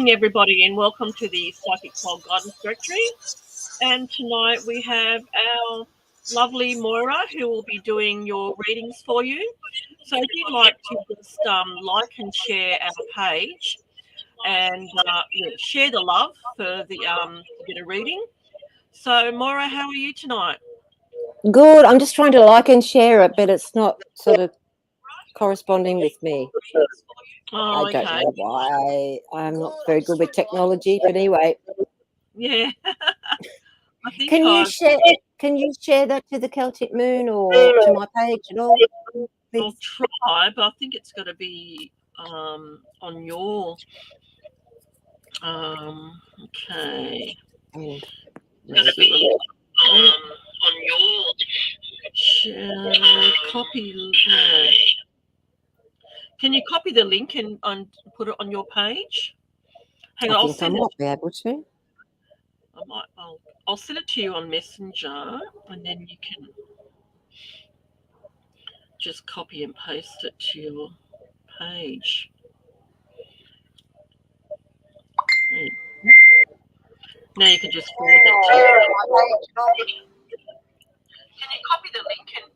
evening, everybody, and welcome to the Psychic Soul Guidance Directory. And tonight we have our lovely Moira, who will be doing your readings for you. So if you'd like to just like and share our page and share the love for the to get a reading. So Moira, how are you tonight? Good. I'm just trying to like and share it, but it's not sort of corresponding with me. Oh, I don't know why. I'm not very good with technology, but anyway. Yeah. I think Can you share that to the Celtic Moon or to my page at all? Please? I'll try, but I think it's got to be on your okay. And it's be on your copy. Can you copy the link and put it on your page? Hang on, I might be able to. I'll send it to you on Messenger, and then you can just copy and paste it to your page. Now you can just forward that to your page. Can you copy the link and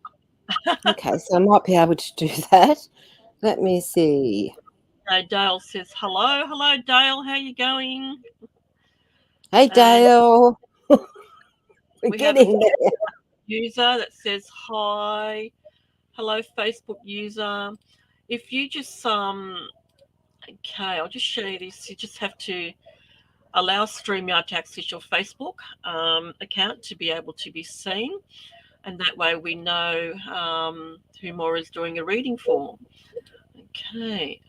Okay, so I might be able to do that. Let me see. Dale says hello. Hello, Dale. How you going? Hey, Dale. We're getting there. User that says hi. Hello, Facebook user. If you just okay, I'll just show you this. You just have to allow StreamYard to access your Facebook account to be able to be seen, and that way we know who Moira is doing a reading for. Okay.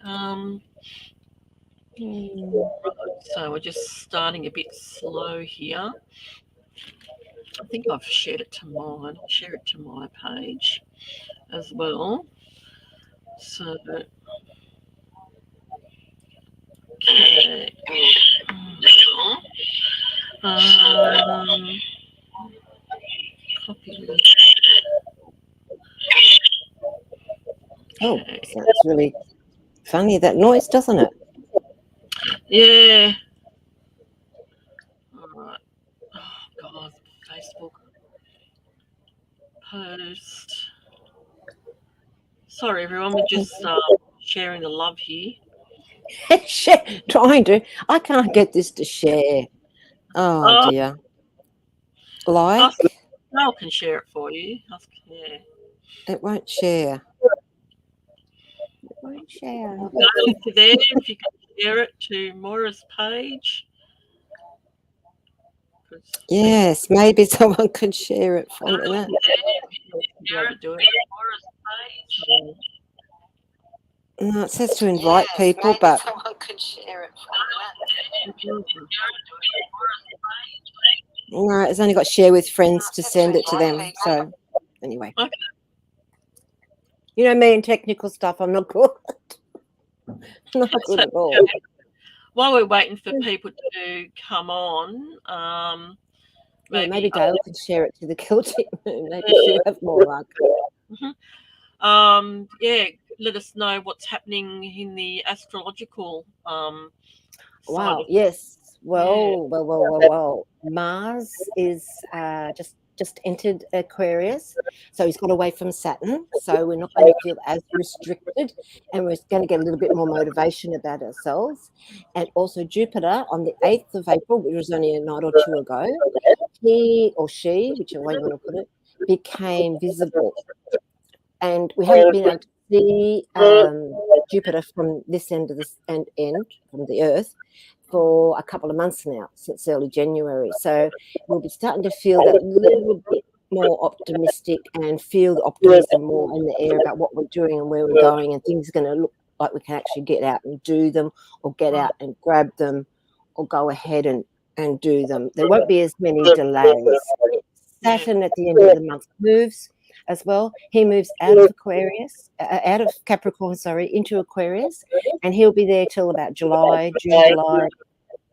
So we're just starting a bit slow here. I think I've shared it to mine. I'll share it to my page as well. So, okay. Copy link. Oh, that's really funny, that noise, doesn't it? Yeah. All right. Oh, God. Facebook post. Sorry, everyone. We're just sharing the love here. Trying to. I can't get this to share. Oh, dear. Like? I can share it for you. Yeah. It won't share. It won't share. Go to there if you can share it to Moira's page. Yes, maybe someone could share it for me. No, it says to invite people, but someone could share it no, it's only got share with friends to send it to them. So anyway, you know me and technical stuff, I'm not good. Not good at all. While we're waiting for people to come on, maybe Dale can share it to the Celtic Moon. Maybe she'll have more luck. Yeah, let us know what's happening in the astrological wow, yes. Well. Mars is just entered Aquarius, so he's got away from Saturn, so we're not going to feel as restricted, and we're going to get a little bit more motivation about ourselves. And also Jupiter on the 8th of April, which was only a night or two ago, he or she, whichever way you want to put it, became visible, and we haven't been able to see Jupiter from this end of this end from the Earth for a couple of months now, since early January. So we'll be starting to feel that little bit more optimistic and feel the optimism more in the air about what we're doing and where we're going, and things are going to look like we can actually get out and do them, or get out and grab them, or go ahead and do them. There won't be as many delays. Saturn at the end of the month moves as well. He moves out of Aquarius, out of Capricorn, into Aquarius, and he'll be there till about June, July,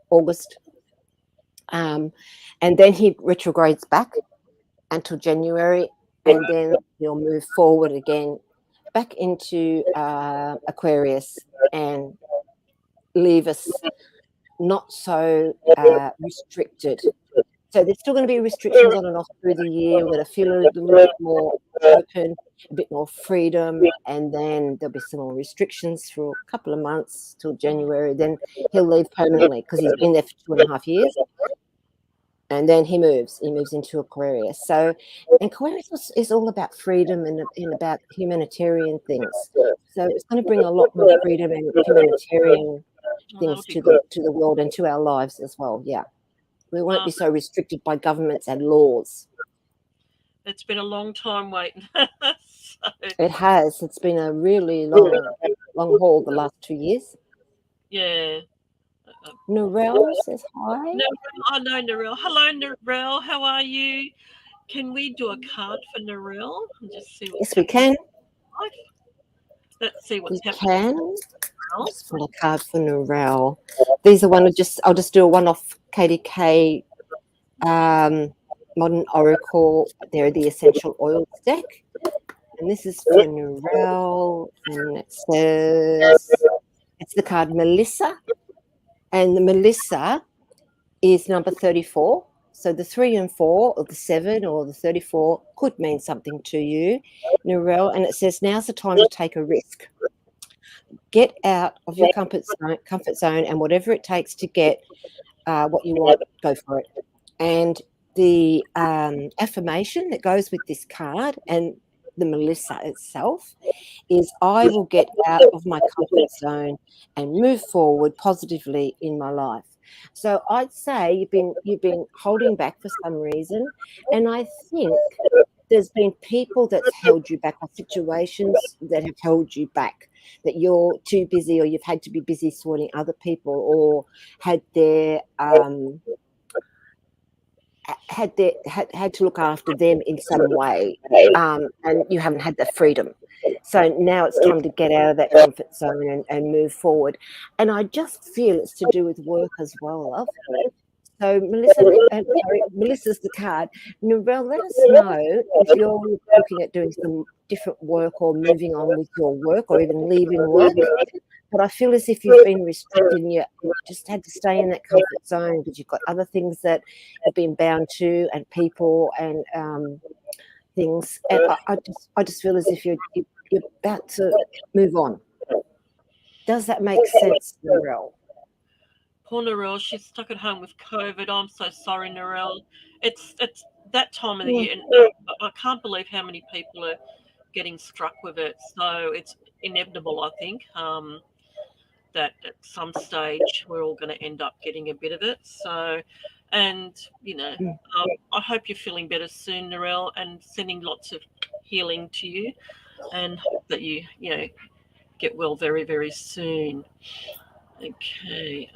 August. And then he retrogrades back until January, and then he'll move forward again back into Aquarius and leave us not so restricted. So there's still going to be restrictions on and off through the year. We're going to feel a little bit more open, a bit more freedom, and then there'll be some more restrictions for a couple of months till January. Then he'll leave permanently because he's been there for 2.5 years. And then he moves into Aquarius. So Aquarius is all about freedom and about humanitarian things. So it's going to bring a lot more freedom and humanitarian things to the world and to our lives as well. Yeah. We won't be so restricted by governments and laws. It's been a long time waiting. It has. It's been a really long haul the last 2 years. Yeah. Narelle says hi. I know Narelle. Hello, Narelle. How are you? Can we do a card for Narelle? Just see yes, we can. Let's see what's happening. We can. Just pull a card for Narelle. These are I'll just do a one-off KDK Modern Oracle. They're the Essential Oils deck. And this is for Narelle. And it says, it's the card Melissa. And the Melissa is number 34. So the 3 and 4 or the 7 or the 34 could mean something to you, Narelle. And it says, now's the time to take a risk. Get out of your comfort zone and whatever it takes to get what you want, go for it. And the affirmation that goes with this card and the Melissa itself is, I will get out of my comfort zone and move forward positively in my life. So I'd say you've been holding back for some reason, and I think there's been people that's held you back, or situations that have held you back, that you're too busy, or you've had to be busy sorting other people, or had had to look after them in some way, and you haven't had the freedom. So now it's time to get out of that comfort zone and move forward. And I just feel it's to do with work as well, love. So Melissa's the card. Narelle, let us know if you're looking at doing some different work or moving on with your work or even leaving work. But I feel as if you've been restricted and you just had to stay in that comfort zone because you've got other things that you've been bound to, and people and things. And I just feel as if you're about to move on. Does that make sense, Narelle? Poor Narelle, she's stuck at home with COVID. I'm so sorry, Narelle. It's that time of the year, and I can't believe how many people are getting struck with it. So it's inevitable, I think, that at some stage we're all going to end up getting a bit of it. So, and I hope you're feeling better soon, Narelle, and sending lots of healing to you, and hope that you get well very, very soon. Okay.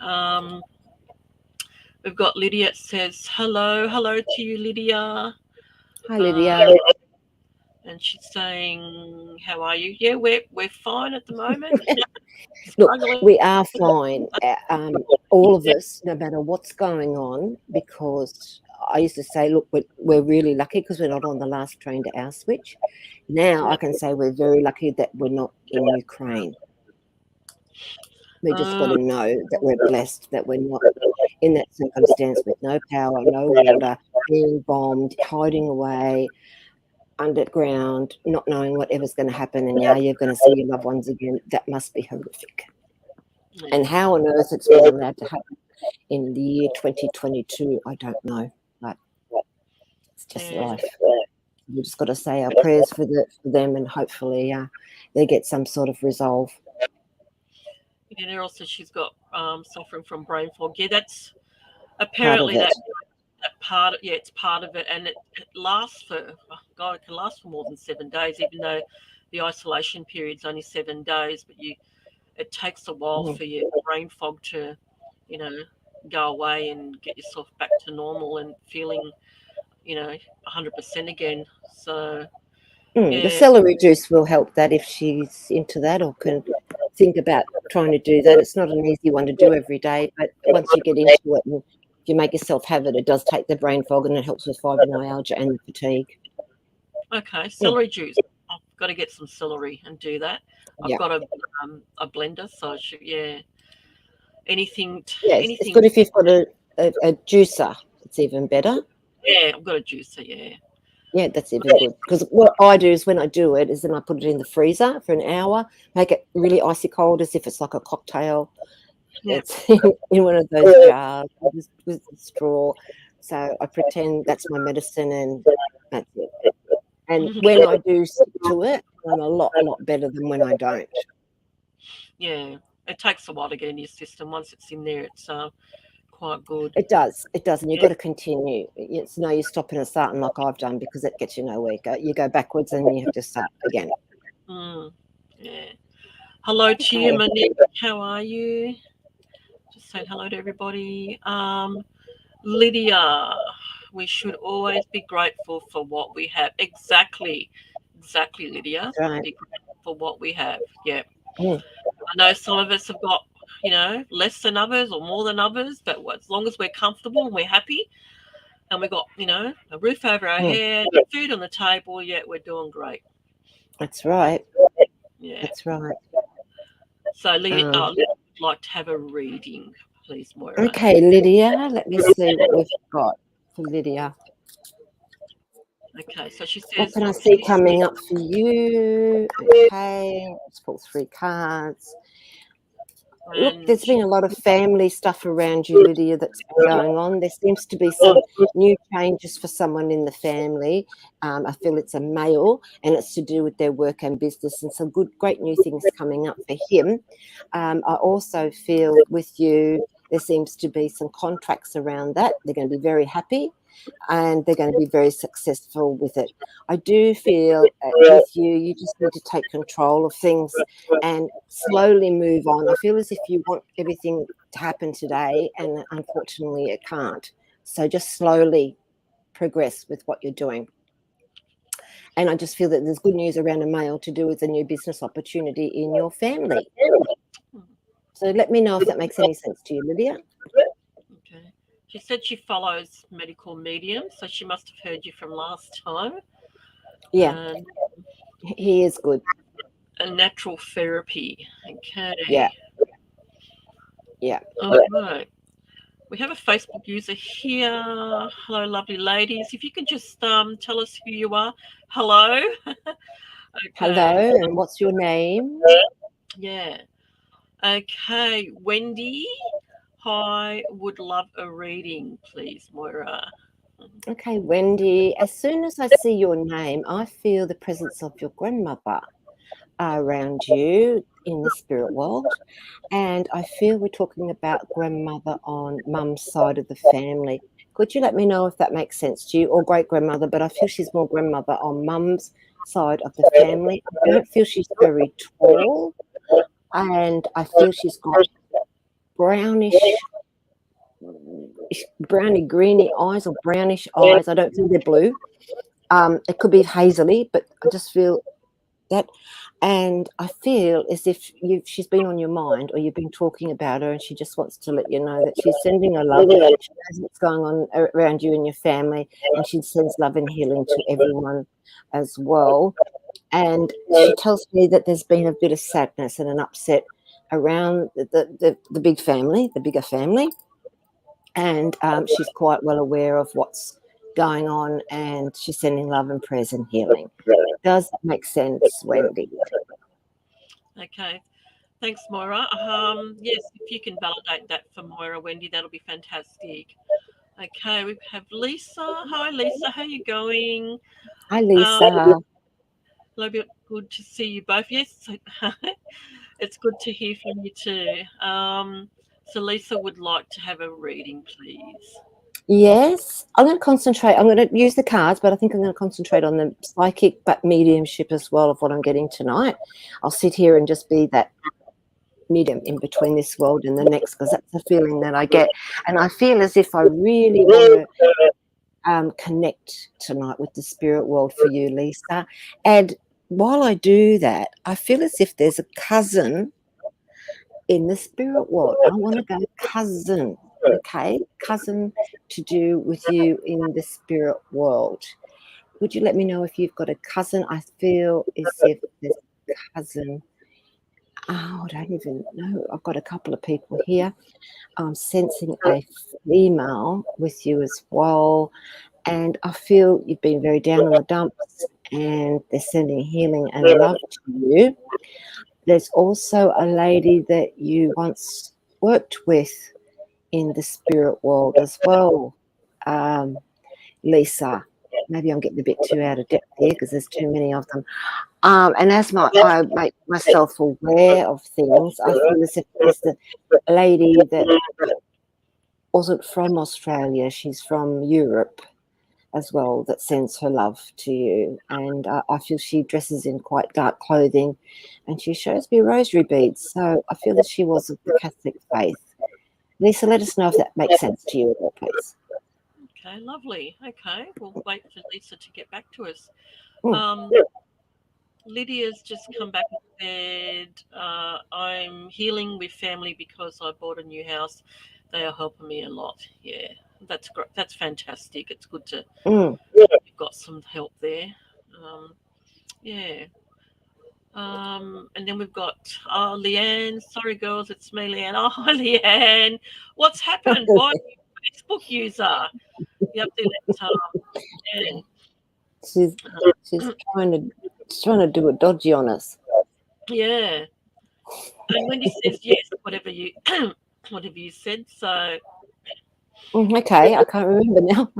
We've got Lydia. It says hello to you, Lydia. Hi, Lydia. And she's saying, how are you? Yeah, we're fine at the moment. Look, we are fine, all of us, no matter what's going on, because I used to say, look, we're really lucky because we're not on the last train to Auschwitz. Now I can say we're very lucky that we're not in Ukraine. We just got to know that we're blessed, that we're not in that circumstance with no power, no water, being bombed, hiding away underground, not knowing whatever's going to happen, and now you're going to see your loved ones again. That must be horrific. And how on earth it's been allowed to happen in the year 2022, I don't know. But it's just life. We just got to say our prayers for them, and hopefully they get some sort of resolve. Yeah, also she's got suffering from brain fog. Yeah, that's apparently that part. Yeah, it's part of it, and it lasts for it can last for more than 7 days, even though the isolation period's only 7 days. But it takes a while for your brain fog to, go away and get yourself back to normal and feeling, 100% again. So. The celery juice will help that if she's into that or can think about trying to do that. It's not an easy one to do every day, but once you get into it and you make yourself have it, it does take the brain fog and it helps with fibromyalgia and the fatigue. Okay, celery juice. I've got to get some celery and do that. I've got a blender, so anything. Yes, anything. it's good if you've got a juicer. It's even better. Yeah, I've got a juicer. Yeah. Yeah, that's even good. Because what I do is when I do it is then I put it in the freezer for an hour, make it really icy cold as if it's like a cocktail. Yeah. It's in one of those jars with straw. So I pretend that's my medicine and that's it. And when I do stick to it, I'm a lot better than when I don't. Yeah, it takes a while to get in your system. Once it's in there, it's quite good. It does, and you've got to continue. It's no use stopping and starting like I've done because it gets you nowhere. You go backwards and you have to start again. Yeah. Hello to you, Monique. How are you? Just saying hello to everybody. Lydia, we should always be grateful for what we have. Exactly, Lydia. Right. Be grateful for what we have. Yeah. Mm. I know some of us have got, less than others or more than others, but as long as we're comfortable and we're happy and we've got, a roof over our head, food on the table, yeah, we're doing great. That's right. Yeah. That's right. So, Lydia, I'd like to have a reading, please, Moira. Okay, Lydia, let me see what we've got for Lydia. Okay, so she says, what can I see coming up for you? Okay, let's pull 3 cards. Look, there's been a lot of family stuff around you, Lydia, that's been going on. There seems to be some new changes for someone in the family. I feel it's a male, and it's to do with their work and business, and some great new things coming up for him. I also feel with you, there seems to be some contracts around that. They're going to be very happy, and they're going to be very successful with it. I do feel with you just need to take control of things and slowly move on. I feel as if you want everything to happen today, and unfortunately it can't. So just slowly progress with what you're doing. And I just feel that there's good news around a male to do with a new business opportunity in your family. So let me know if that makes any sense to you, Lydia. Okay. She said she follows medical mediums, so she must have heard you from last time. Yeah, he is good. A natural therapy. Okay. Yeah. All right. We have a Facebook user here. Hello, lovely ladies. If you can just tell us who you are. Hello. Okay. Hello, and what's your name? Yeah. Okay, Wendy. Hi, would love a reading, please, Moira. Okay, Wendy, as soon as I see your name, I feel the presence of your grandmother around you in the spirit world. And I feel we're talking about grandmother on mum's side of the family. Could you let me know if that makes sense to you, or great grandmother? But I feel she's more grandmother on mum's side of the family. I don't feel she's very tall, and I feel she's got browny greeny eyes, or brownish eyes. I don't think they're blue. It could be hazily, but I just feel that. And I feel as if she's been on your mind, or you've been talking about her, and she just wants to let you know that she's sending her love. She knows what's going on around you and your family, and she sends love and healing to everyone as well. And she tells me that there's been a bit of sadness and an upset around the big family, the bigger family. And she's quite well aware of what's going on, and she's sending love and prayers and healing. Does that make sense, Wendy? Okay. Thanks, Moira. Yes, if you can validate that for Moira, Wendy, that'll be fantastic. Okay, we have Lisa. Hi, Lisa. How are you going? Hi, Lisa. Hello, good to see you both. Yes, it's good to hear from you too. So Lisa would like to have a reading, please. Yes, I'm going to concentrate. I'm going to use the cards, but I think I'm going to concentrate on the psychic but mediumship as well of what I'm getting tonight. I'll sit here and just be that medium in between this world and the next, because that's the feeling that I get. And I feel as if I really want to connect tonight with the spirit world for you, Lisa. And while I do that, I feel as if there's a cousin in the spirit world. I want to go cousin. Okay, cousin to do with you in the spirit world. Would you let me know if you've got a cousin? I feel as if there's a cousin Oh, I don't even know. I've got a couple of people here. I'm sensing a female with you as well. And I feel you've been very down in the dumps and they're sending healing and love to you. There's also a lady that you once worked with in the spirit world as well, Lisa. Maybe I'm getting a bit too out of depth here because there's too many of them. And as I make myself aware of things, I feel as if there's the lady that wasn't from Australia, she's from Europe as well, that sends her love to you. And I feel she dresses in quite dark clothing and she shows me rosary beads. So I feel that she was of the Catholic faith. Lisa, let us know if that makes sense to you at all, please. Okay, lovely. Okay, we'll wait for Lisa to get back to us. Lydia's just come back and said, I'm healing with family because I bought a new house. They are helping me a lot. Yeah, that's great. That's fantastic. It's good to you've got some help there. Yeah. And then we've got Leanne. Sorry, girls, it's me, Leanne. Oh, hi, Leanne. What's happened? Why are you a Facebook user? You have to let Leanne. She's trying to do a dodgy on us. Yeah. And Wendy says yes, whatever you said. So okay, I can't remember now.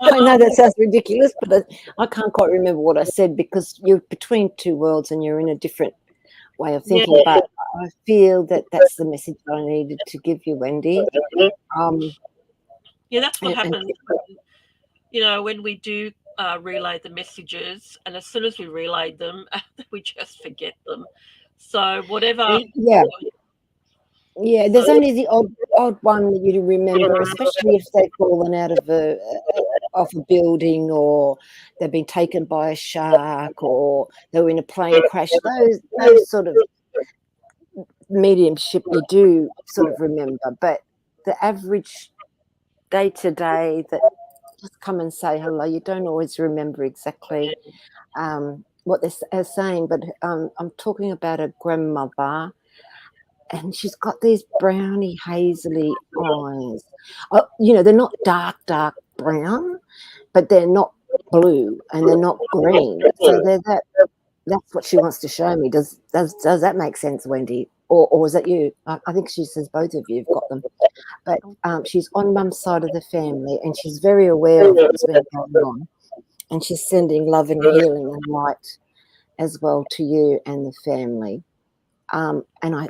I know that sounds ridiculous, but I can't quite remember what I said because you're between two worlds and you're in a different way of thinking. Yeah. But I feel that that's the message I needed to give you, Wendy. Yeah, that's what happens. You know, when we do relay the messages, and as soon as we relay them, we just forget them. So whatever. Yeah, there's only the odd one that you remember, especially if they've fallen out of a building, or they've been taken by a shark, or they were in a plane crash. Those sort of mediumship you do sort of remember, but the average day-to-day that just come and say hello, you don't always remember exactly what they're saying. But I'm talking about a grandmother. And she's got these browny, hazily eyes. You know, they're not dark brown, but they're not blue and they're not green. So they're that's what she wants to show me. Does that make sense, Wendy? Or is that you? I think she says both of you have got them. But she's on Mum's side of the family and she's very aware of what's been going on. And she's sending love and healing and light as well to you and the family. And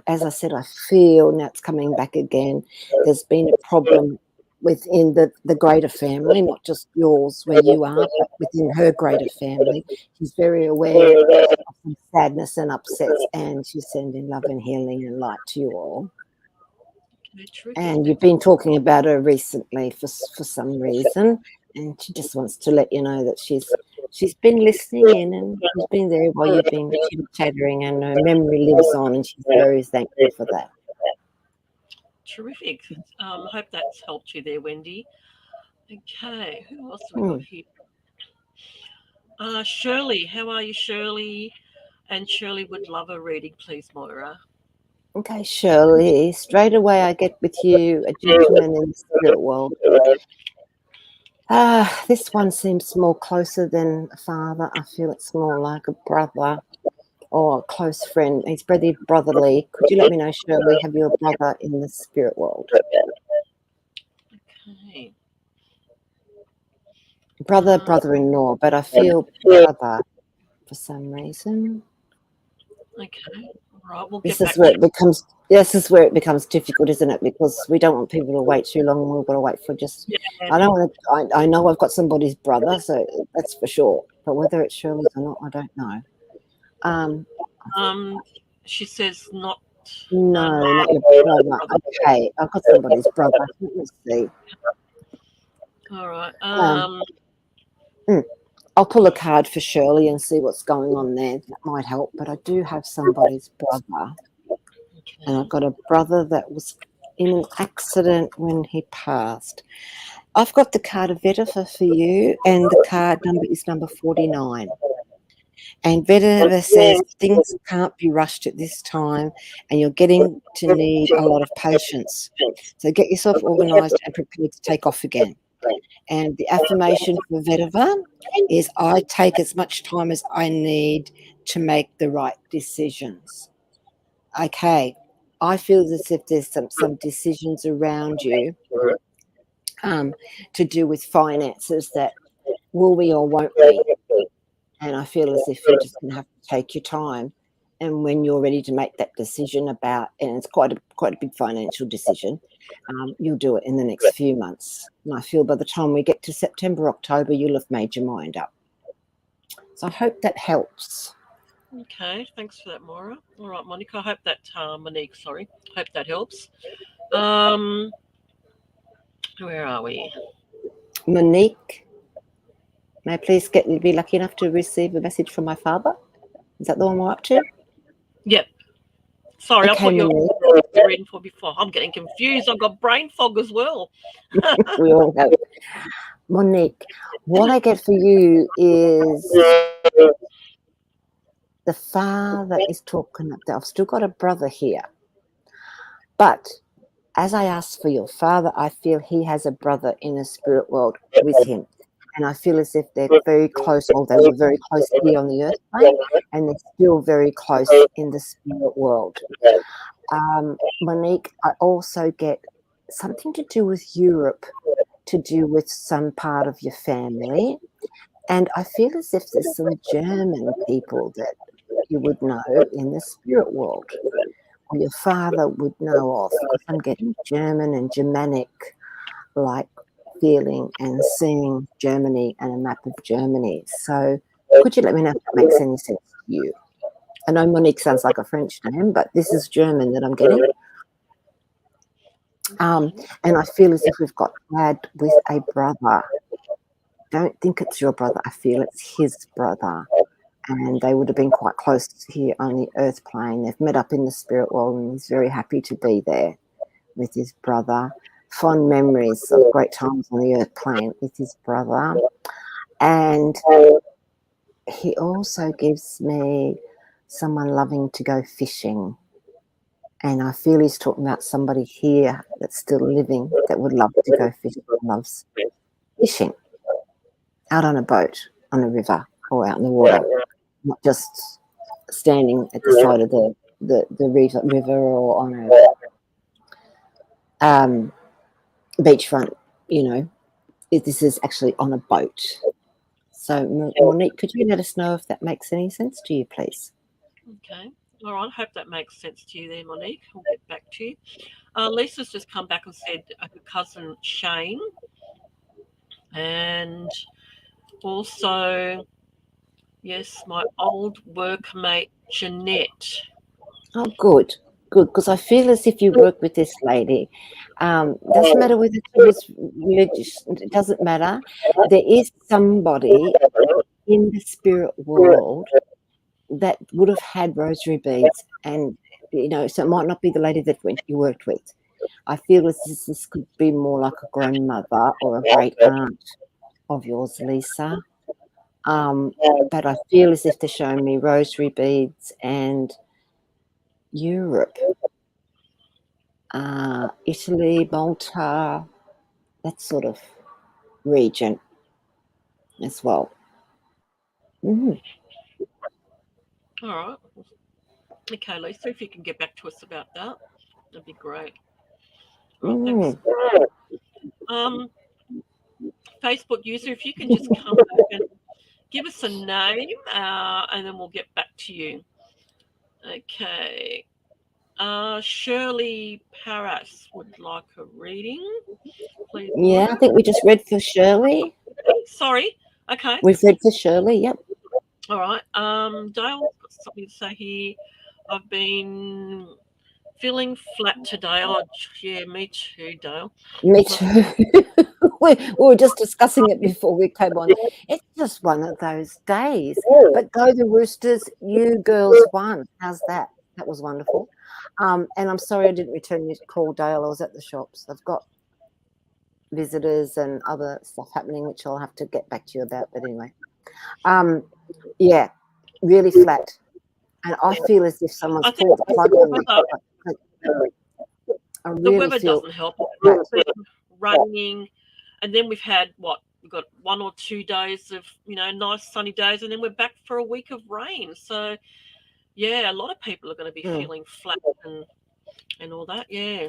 as I said, I feel now it's coming back again. There's been a problem within the greater family, not just yours where you are, but within her greater family. She's very aware of some sadness and upsets, and she's sending love and healing and light to you all. And you've been talking about her recently for some reason, and she just wants to let you know that she's been listening in and she's been there while you've been chattering, and her memory lives on, and she's very thankful for that. Terrific. I hope that's helped you there, Wendy. Okay, who else have we got here? Shirley, how are you, Shirley? And Shirley would love a reading, please, Moira. Okay, Shirley, straight away I get with you a gentleman in the spirit world. This one seems more closer than a father. I feel it's more like a brother or a close friend. He's very brotherly. Could you let me know, Shirley, have you a brother in the spirit world? Okay. Brother-in-law, but I feel brother for some reason. Okay. Right, we'll this is where it becomes difficult, isn't it? Because we don't want people to wait too long, and we've got to wait for just. Yeah. I know I've got somebody's brother, so that's for sure. But whether it's Shirley's or not, I don't know. She says not. No, not your brother. Okay, I've got somebody's brother. Let me see. All right. I'll pull a card for Shirley and see what's going on there. That might help. But I do have somebody's brother. Okay. And I've got a brother that was in an accident when he passed. I've got the card of Vetiver for you, and the card number is number 49. And Vedava says things can't be rushed at this time, and you're getting to need a lot of patience. So get yourself organised and prepared to take off again. And the affirmation for Vedava is, I take as much time as I need to make the right decisions. Okay, I feel as if there's some decisions around you to do with finances that will we or won't we. And I feel as if you're just going to have to take your time. And when you're ready to make that decision about, and it's quite a big financial decision, you'll do it in the next few months. And I feel by the time we get to September, October, you'll have made your mind up. So I hope that helps. Okay, thanks for that, Maura. All right, Monica, I hope that, Monique, sorry, I hope that helps. Where are we? Monique, may I please be lucky enough to receive a message from my father? Is that the one we're up to? Yep. Sorry, okay, I thought you were reading for before. I'm getting confused. I've got brain fog as well. We all have. Monique, what I get for you is the father is talking up there. I've still got a brother here. But as I ask for your father, I feel he has a brother in the spirit world with him. And I feel as if they're very close, or they were very close here on the earth plane, and they're still very close in the spirit world. Monique, I also get something to do with Europe, to do with some part of your family. And I feel as if there's some German people that you would know in the spirit world, or your father would know of, because I'm getting German and Germanic, like feeling and seeing Germany and a map of Germany. So could you let me know if that makes any sense to you? I know Monique sounds like a French name, but this is German that I'm getting. And I feel as if we've got dad with a brother. Don't think it's your brother. I feel it's his brother. And they would have been quite close here on the earth plane. They've met up in the spirit world, and he's very happy to be there with his brother. Fond memories of great times on the earth plane with his brother. And he also gives me someone loving to go fishing. And I feel he's talking about somebody here that's still living that would love to go fishing, loves fishing out on a boat, on a river, or out in the water. Not just standing at the side of the river or on a beachfront, you know. This is actually on a boat. So, Monique, could you let us know if that makes any sense to you, please? Okay. All right. I hope that makes sense to you there, Monique. We'll get back to you. Lisa's just come back and said her cousin Shane, and also, yes, my old workmate Jeanette. Oh, good, because I feel as if you work with this lady. Doesn't matter whether it's religious, it doesn't matter. There is somebody in the spirit world that would have had rosary beads, and so it might not be the lady that you worked with. I feel as if this could be more like a grandmother or a great aunt of yours, Lisa. But I feel as if they're showing me rosary beads and Europe, Italy, Malta, that sort of region as well. All right. Okay, Lisa, if you can get back to us about that, that'd be great. Right, thanks. Facebook user, if you can just come back and give us a name, and then we'll get back to you. Okay. Shirley Paras would like a reading. Please. Yeah, I think we just read for Shirley. Sorry. Okay. We've read for Shirley, yep. All right. Dale's got something to say here. I've been feeling flat today. Oh, yeah, me too, Dale. Me too. we were just discussing it before we came on. It's just one of those days. But go the Roosters, you girls won. How's that? That was wonderful. And I'm sorry I didn't return your call, Dale. I was at the shops. I've got visitors and other stuff happening, which I'll have to get back to you about. But anyway, yeah. really flat. And I feel as if someone's I think pulled the plug on me. I the really weather feel doesn't help. It's been raining, and then we've had we've got 1 or 2 days of nice sunny days, and then we're back for a week of rain. So yeah, a lot of people are going to be feeling flat and all that. Yeah,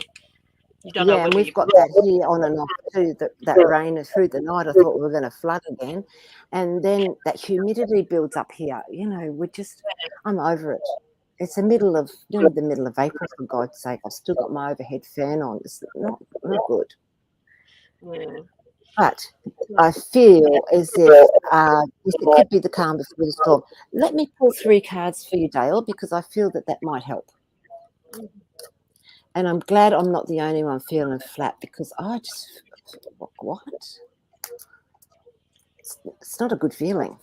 you don't know and whether we've got that here on and off too. That rain through the night. I thought we were going to flood again, and then that humidity builds up here. I'm over it. It's the middle of April, for God's sake. I've still got my overhead fan on. It's not good. Yeah. But I feel as if it could be the calm before the storm. Let me pull 3 cards for you, Dale, because I feel that might help. And I'm glad I'm not the only one feeling flat, because I just, what? It's not a good feeling.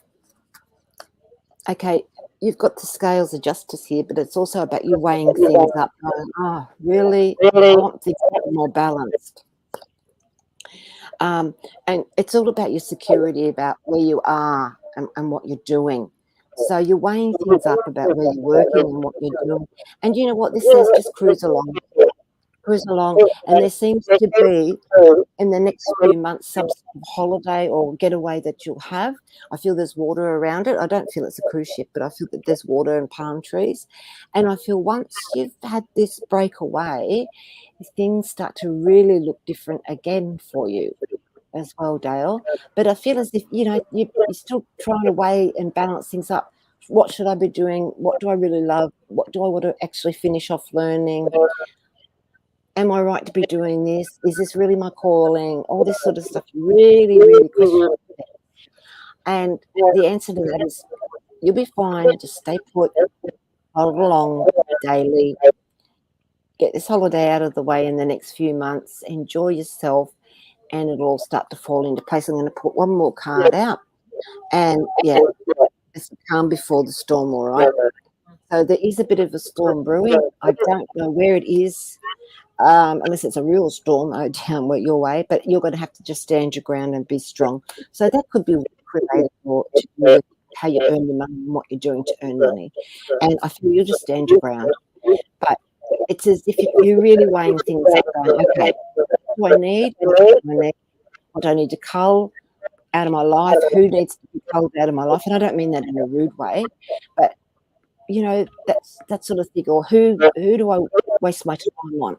Okay, you've got the scales of justice here, but it's also about you weighing things up. Oh, really? I want things to be more balanced. And it's all about your security, about where you are and what you're doing. So you're weighing things up about where you're working and what you're doing. And you know what? This says just cruise along. And there seems to be, in the next few months, some sort of holiday or getaway that you'll have. I feel there's water around it. I don't feel it's a cruise ship, but I feel that there's water and palm trees. And I feel once you've had this break away, things start to really look different again for you as well, Dale. But I feel as if, you're still trying to weigh and balance things up. What should I be doing? What do I really love? What do I want to actually finish off learning? Am I right to be doing this? Is this really my calling? All this sort of stuff. Really, really question. And the answer to that is you'll be fine. Just stay put, hold along daily. Get this holiday out of the way in the next few months. Enjoy yourself, and it'll all start to fall into place. I'm going to put one more card out. And, it's the calm before the storm, all right? So there is a bit of a storm brewing. I don't know where it is. Unless it's a real storm down your way, but you're going to have to just stand your ground and be strong. So that could be related to how you earn your money and what you're doing to earn money. And I feel you'll just stand your ground. But it's as if you're really weighing things up, going, okay, what do I need? What do I need to cull out of my life? Who needs to be culled out of my life? And I don't mean that in a rude way, but that's that sort of thing. Or who do I waste my time on?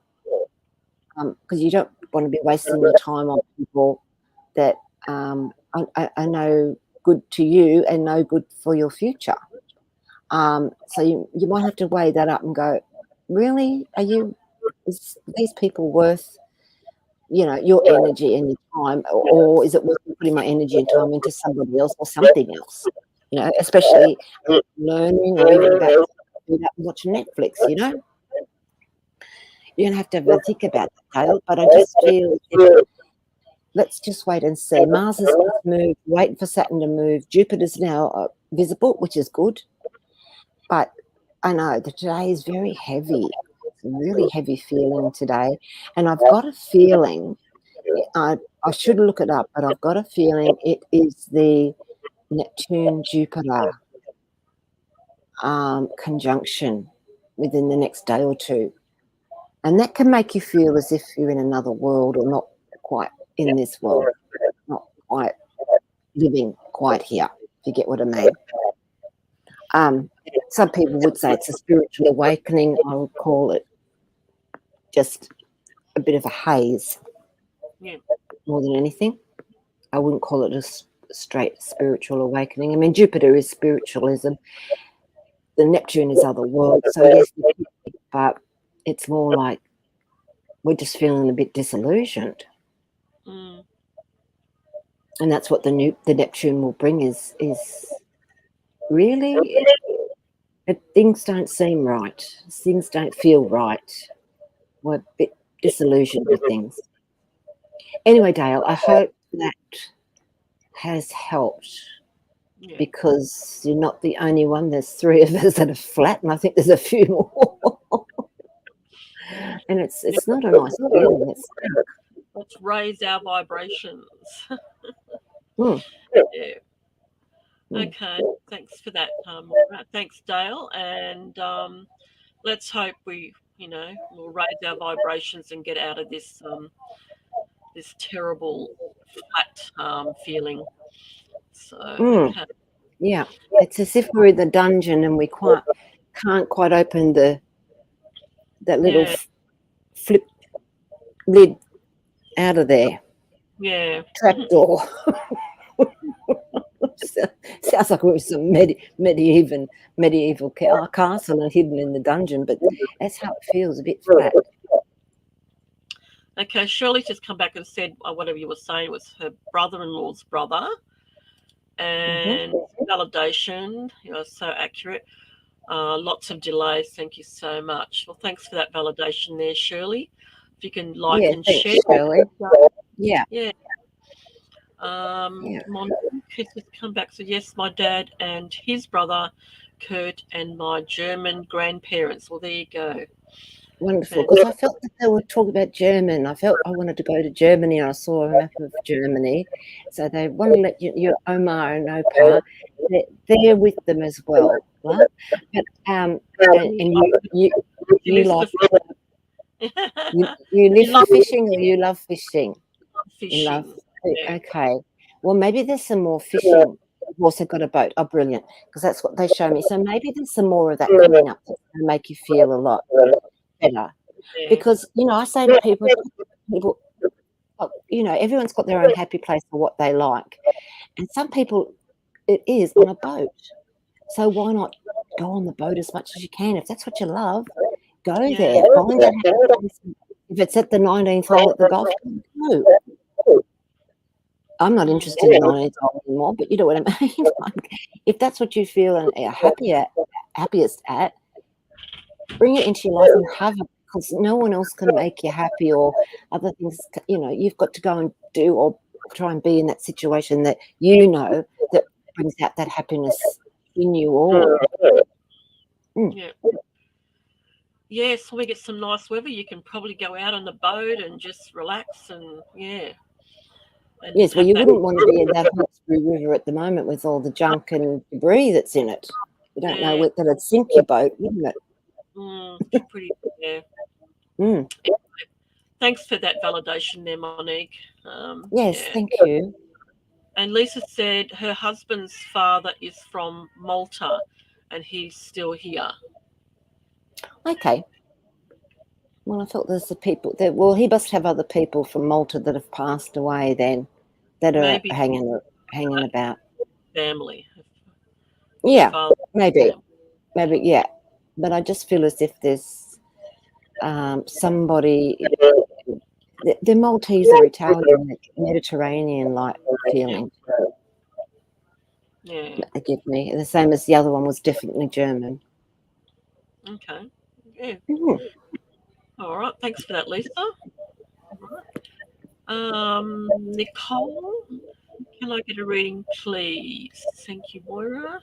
Because you don't want to be wasting your time on people that are no good to you and no good for your future. So you might have to weigh that up and go, really, is these people worth, your energy and your time, or is it worth putting my energy and time into somebody else or something else? Especially learning or even about watching Netflix, You're going to have a think about that, Dale, but I just feel let's just wait and see. Mars has just moved, waiting for Saturn to move. Jupiter's now visible, which is good. But I know that today is very heavy. It's a really heavy feeling today. And I've got a feeling, I should look it up, but I've got a feeling it is the Neptune-Jupiter conjunction within the next day or two. And that can make you feel as if you're in another world, or not quite in this world, not quite living quite here, if you get what I mean. Some people would say it's a spiritual awakening. I would call it just a bit of a haze, more than anything. I wouldn't call it a straight spiritual awakening. I mean, Jupiter is spiritualism. The Neptune is other world. So yes, but it's more like we're just feeling a bit disillusioned. And that's what the Neptune will bring is really things don't seem right. Things don't feel right. We're a bit disillusioned with things. Anyway, Dale, I hope that has helped, because you're not the only one. There's 3 of us that are flat, and I think there's a few more. And it's not a nice feeling. Let's raise our vibrations. Okay, thanks for that, Maura. Thanks, Dale. And let's hope we, will raise our vibrations and get out of this this terrible flat feeling. So, okay. Yeah, it's as if we're in the dungeon and we can't quite open that little flip lid out of there. Yeah. Trapdoor. Sounds like it was some medieval castle and hidden in the dungeon, but that's how it feels, a bit flat. Okay, Shirley just come back and said whatever you were saying was her brother-in-law's brother, and validation. So accurate. Lots of delays. Thank you so much. Well, thanks for that validation there, Shirley. If you can like and share. Shirley. Yeah. Yeah. Monica has just come back. So yes, my dad and his brother, Kurt, and my German grandparents. Well, there you go. Wonderful, because I felt that they were talking about German. I felt I wanted to go to Germany. I saw a map of Germany, so they want to let your Omar and Opa. They're with them as well, right? But and you like you live for fishing, or you love fishing? Fishing. Okay. Well, maybe there's some more fishing. You've also got a boat. Oh, brilliant! Because that's what they show me. So maybe there's some more of that coming up that's going to make you feel a lot better. Because I say to people, everyone's got their own happy place for what they like, and some people it is on a boat. So why not go on the boat as much as you can? If that's what you love, go there. Find your happy place. If it's at the 19th hole at the golf club, go. I'm not interested in 19th hole anymore, but you know what I mean. If that's what you feel and are happiest at, bring it into your life and have it, because no one else can make you happy, or other things. You've got to go and do or try and be in that situation that that brings out that happiness in you all. Yeah. Yes, when we get some nice weather, you can probably go out on the boat and just relax and yes, well, you wouldn't want to be in that Hawkesbury River at the moment with all the junk and debris that's in it. You don't know that it'd sink your boat, wouldn't it? Pretty, Thanks for that validation there, Monique. Yes, thank you. And Lisa said her husband's father is from Malta and he's still here. Okay. Well, I felt there's the people that. Well, he must have other people from Malta that have passed away then, that are hanging about. Family. Yeah, maybe, yeah. But I just feel as if there's somebody. The Maltese are Italian, Mediterranean-like feeling. Yeah. They give me the same as the other one was definitely German. Okay. Yeah. All right. Thanks for that, Lisa. Nicole, can I get a reading, please? Thank you, Moira.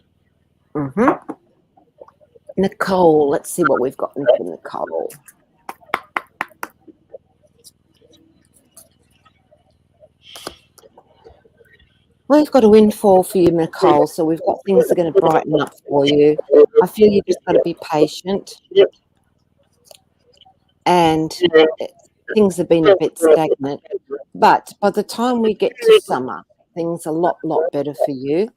Nicole, let's see what we've got for Nicole. We've got a windfall for you, Nicole, so we've got things that are going to brighten up for you. I feel you've just got to be patient. And things have been a bit stagnant. But by the time we get to summer, things are a lot better for you.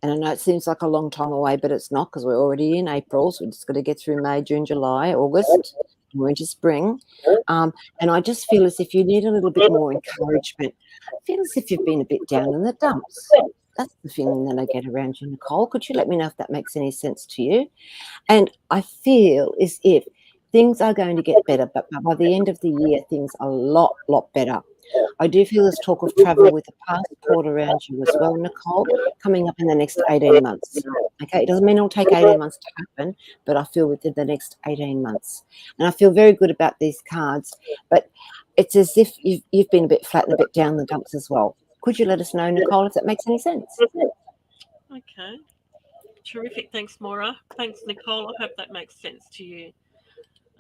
And I know it seems like a long time away, but it's not, because we're already in April, so we've just got to get through May, June, July, August, and we're into spring. And I just feel as if you need a little bit more encouragement. I feel as if you've been a bit down in the dumps. That's the feeling that I get around you, Nicole. Could you let me know if that makes any sense to you? And I feel as if things are going to get better, but by the end of the year, things are a lot better. I do feel there's talk of travel with a passport around you as well, Nicole, coming up in the next 18 months. Okay, it doesn't mean it'll take 18 months to happen, but I feel within the next 18 months. And I feel very good about these cards, but it's as if you've been a bit flat and a bit down the dumps as well. Could you let us know, Nicole, if that makes any sense? Okay. Terrific. Thanks, Maura. Thanks, Nicole. I hope that makes sense to you.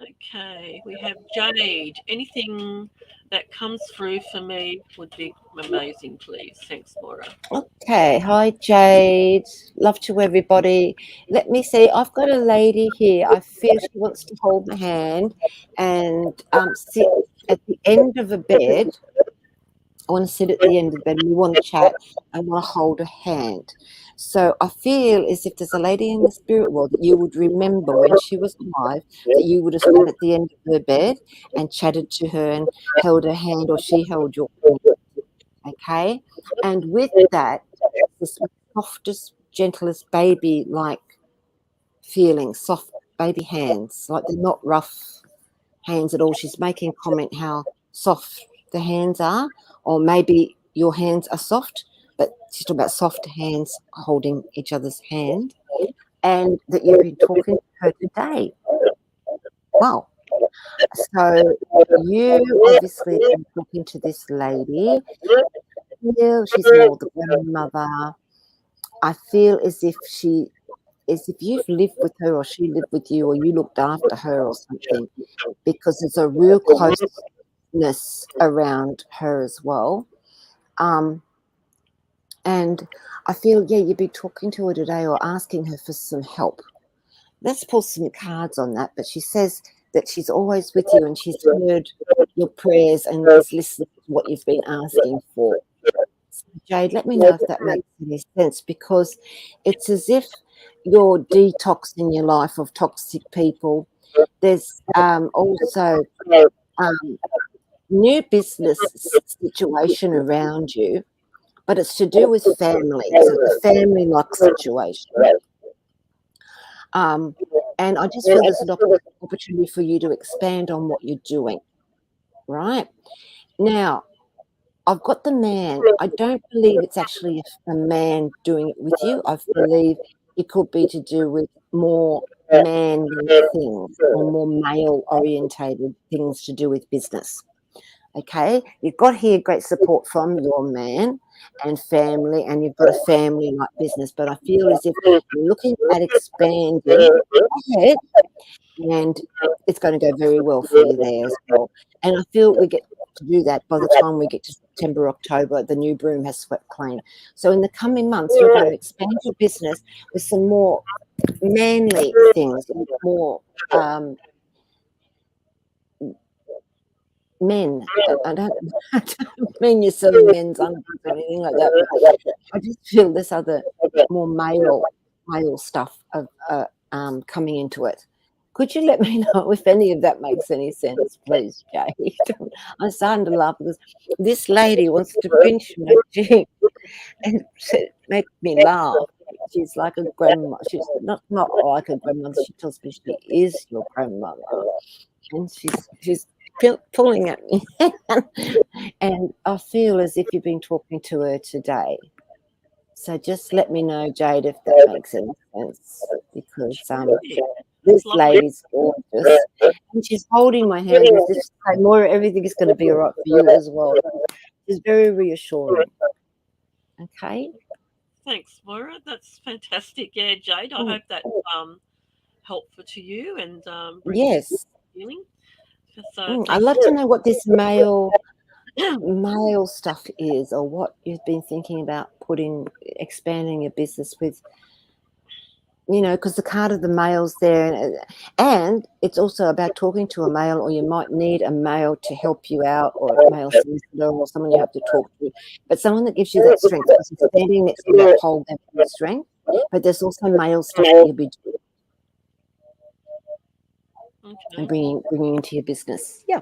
Okay, we have Jade. Anything that comes through for me would be amazing, please. Thanks, Laura. Okay, hi Jade. Love to everybody. Let me see. I've got a lady here. I feel she wants to hold my hand and sit at the end of a bed. I want to sit at the end of the bed. We want to chat. I want to hold her hand. So I feel as if there's a lady in the spirit world that you would remember when she was alive, that you would have sat at the end of her bed and chatted to her and held her hand, or she held your hand. Okay, and with that, this softest, gentlest baby-like feeling, soft baby hands, like they're not rough hands at all. She's making a comment how soft the hands are, or maybe your hands are soft, but she's talking about soft hands holding each other's hand, and that you've been talking to her today. Wow. So you obviously have been talking to this lady. She's more the grandmother. I feel as if you've lived with her, or she lived with you, or you looked after her or something, because there's a real closeness around her as well. And I feel, you'd be talking to her today or asking her for some help. Let's pull some cards on that. But she says that she's always with you and she's heard your prayers and is listening to what you've been asking for. So Jade, let me know if that makes any sense, because it's as if you're detoxing your life of toxic people. There's also new business situation around you, but it's to do with family. So it's a family-like situation. And I just feel there's an opportunity for you to expand on what you're doing, right? Now, I've got the man. I don't believe it's actually a man doing it with you. I believe it could be to do with more manly things or more male-orientated things to do with business. Okay, you've got here great support from your man and family, and you've got a family-like business, but I feel as if you're looking at expanding ahead, and it's going to go very well for you there as well. And I feel we get to do that by the time we get to September, October. The new broom has swept clean. So in the coming months, you're going to expand your business with some more manly things, more men. I don't mean you're selling men's underwear or anything like that, but I just feel this other more male stuff of coming into it. Could you let me know if any of that makes any sense, please, Jade? I'm starting to laugh because this lady wants to pinch my cheek and make me laugh. She's like a grandma. She's not like a grandmother. She tells me she is your grandmother, and she's pulling at me. And I feel as if you've been talking to her today. So just let me know, Jade, if that makes any sense, because this lady's gorgeous, and she's holding my hand as if to say, Moira, everything is going to be all right for you as well. It's very reassuring. Okay. Thanks, Moira. That's fantastic. Yeah, Jade, I hope that's helpful to you and yes, healing. I'd love to know what this male stuff is, or what you've been thinking about expanding your business with. Because the card of the male's there, and it's also about talking to a male, or you might need a male to help you out, or a male solicitor, or someone you have to talk to, but someone that gives you that strength, because you're standing next to that pole, that strength, but there's also male stuff that you'll be doing and bringing into your business. Yeah.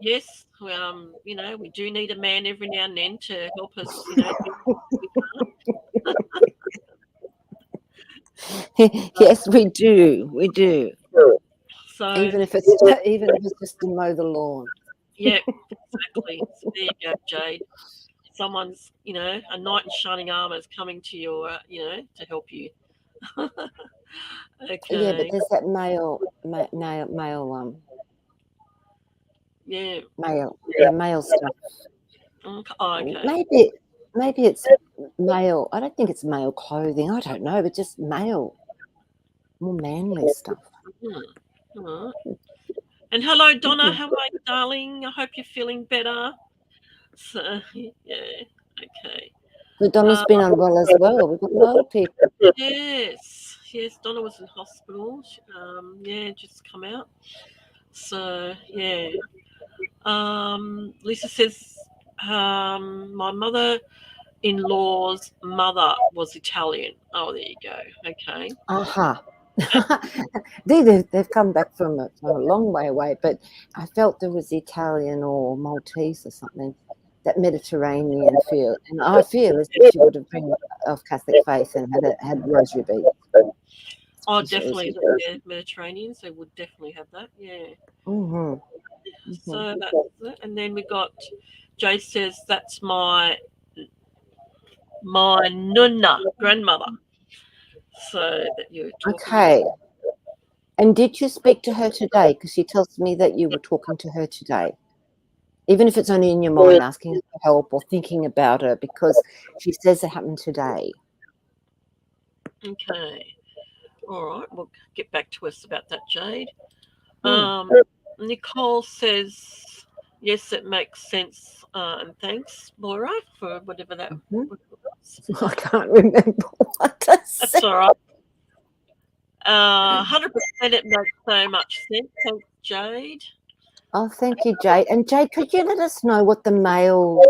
Yes, we do need a man every now and then to help us, Yes, we do. So even if it's just to mow the lawn. Yeah, exactly. So there you go, Jade. Someone's, a knight in shining armor is coming to your, to help you. Okay. Yeah, but there's that male male stuff. Okay. Maybe it's male. I don't think it's male clothing. I don't know, but just male, more manly stuff. All right. And hello, Donna. How are you, darling? I hope you're feeling better. So, yeah. Okay. So Donna's been unwell as well. We've got a lot of people. Yes. Yes, Donna was in hospital. Yeah, just come out. So, yeah. Lisa says, my mother-in-law's mother was Italian. Oh, there you go. Okay. Aha. They've come back from a long way away, but I felt there was Italian or Maltese or something, that Mediterranean feel. And I feel as if she would have been of Catholic faith and had rosary beads. Oh, definitely. Yeah, Mediterraneans, they would definitely have that. Yeah. Mm-hmm. So that's it. And then we got Jay says that's my nonna, grandmother. So that you're talking Okay. And did you speak to her today? Because she tells me that you were talking to her today. Even if it's only in your mind, asking her for help or thinking about her, because she says it happened today. Okay. All right. We'll get back to us about that, Jade. Nicole says, yes, it makes sense. And thanks, Laura, for whatever that was. I can't remember what to say. That's all right. 100% it makes so much sense. Thanks, Jade. Oh, thank you, Jade. And Jade, could you let us know what this male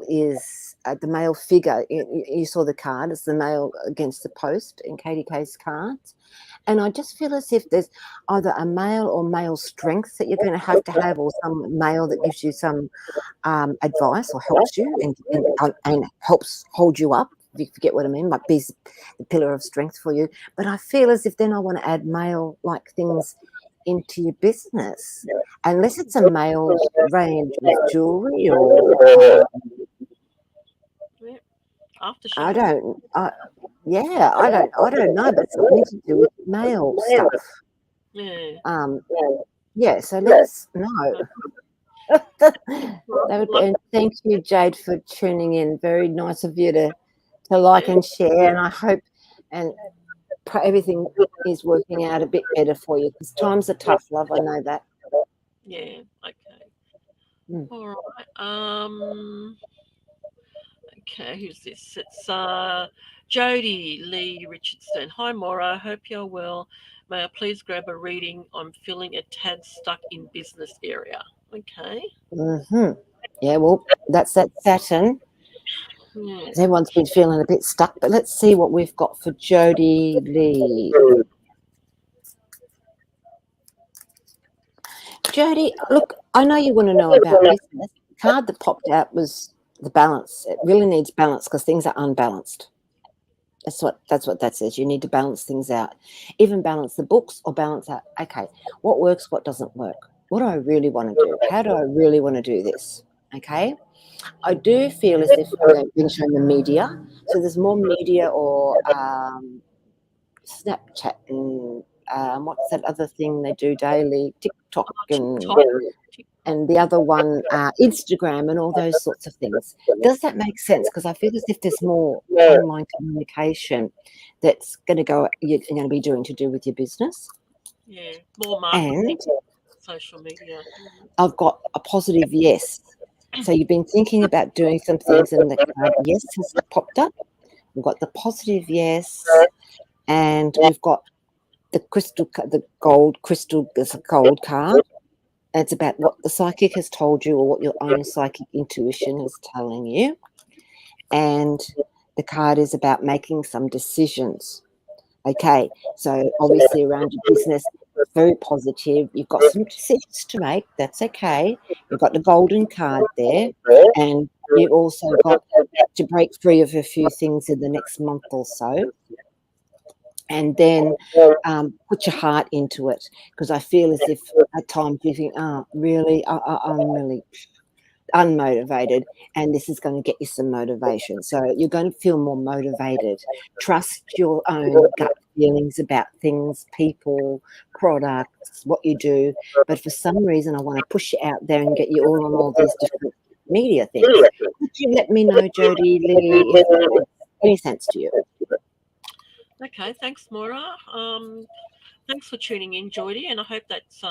is, the male figure? You saw the card. It's the male against the post in Katie K's cards. And I just feel as if there's either a male or male strength that you're going to have, or some male that gives you some advice or helps you and helps hold you up. If you forget what I mean, might be the pillar of strength for you. But I feel as if then I want to add male-like things into your business, unless it's a male range of jewelry or aftershave. I don't know, but something to do with male stuff. Yeah. So let us know. And thank you, Jade, for tuning in. Very nice of you to like and share, and I hope and everything is working out a bit better for you, because times are tough, love. I know that. Yeah. Okay. All right. Okay, who's this? It's Jody Lee Richardson. Hi, Maura. Hope you're well. May I please grab a reading? I'm feeling a tad stuck in business area. Okay. Yeah, well, that's that Saturn. Yeah. Everyone's been feeling a bit stuck, but let's see what we've got for Jody Lee. Jody, look, I know you want to know about business. The card that popped out was the balance. It really needs balance because things are unbalanced. That's what that says. You need to balance things out. Even balance the books or balance out, okay, what works, what doesn't work. What do I really want to do? How do I really want to do this? Okay. I do feel as if I'm being shown the media. So there's more media or Snapchat and what's that other thing they do daily? TikTok and the other one, Instagram and all those sorts of things. Does that make sense? Because I feel as if there's more online communication that's you're going to be doing to do with your business. Yeah, more marketing, and social media. I've got a positive yes. So you've been thinking about doing some things, and the yes has popped up. We've got the positive yes, and we've got the gold crystal is a gold card. And it's about what the psychic has told you or what your own psychic intuition is telling you. And the card is about making some decisions. Okay, so obviously around your business, it's very positive. You've got some decisions to make. That's okay. You've got the golden card there, and you've also got to break free of a few things in the next month or so. And then put your heart into it, because I feel as if at times you think, really, I'm really unmotivated, and this is going to get you some motivation. So you're going to feel more motivated. Trust your own gut feelings about things, people, products, what you do. But for some reason, I want to push you out there and get you all on all these different media things. Could you let me know, Jody Lee, if that makes any sense to you? Okay, thanks, Maura. thanks for tuning in, Geordie, and I hope that's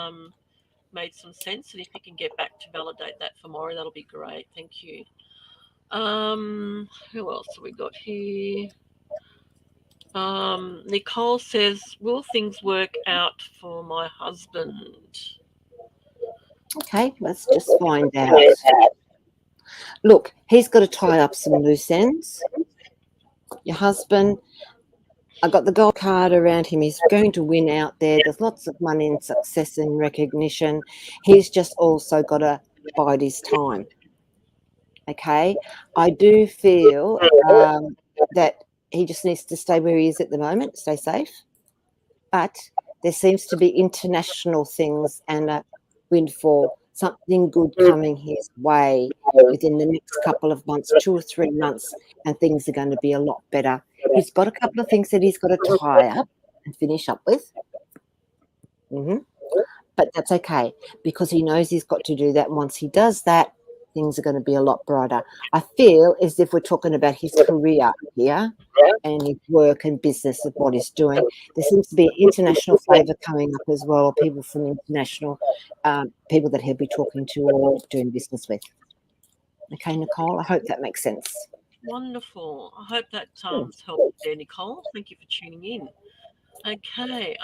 made some sense. And if you can get back to validate that for Maury, that'll be great. Thank you. Who else have we got here? Nicole says, will things work out for my husband? Okay, let's just find out. Look, he's got to tie up some loose ends. Your husband, I got the gold card around him. He's going to win out there. There's lots of money and success and recognition. He's just also got to bide his time. Okay, I do feel that he just needs to stay where he is at the moment, stay safe. But there seems to be international things and a windfall, something good coming his way within the next couple of months, 2 or 3 months, and things are going to be a lot better. He's got a couple of things that he's got to tie up and finish up with. But that's okay because he knows he's got to do that. And once he does that, things are going to be a lot brighter. I feel as if we're talking about his career here and his work and business of what he's doing. There seems to be an international flavour coming up as well, people from international, people that he'll be talking to or doing business with. Okay, Nicole, I hope that makes sense. Wonderful. I hope that helped there, Nicole. Thank you for tuning in. Okay.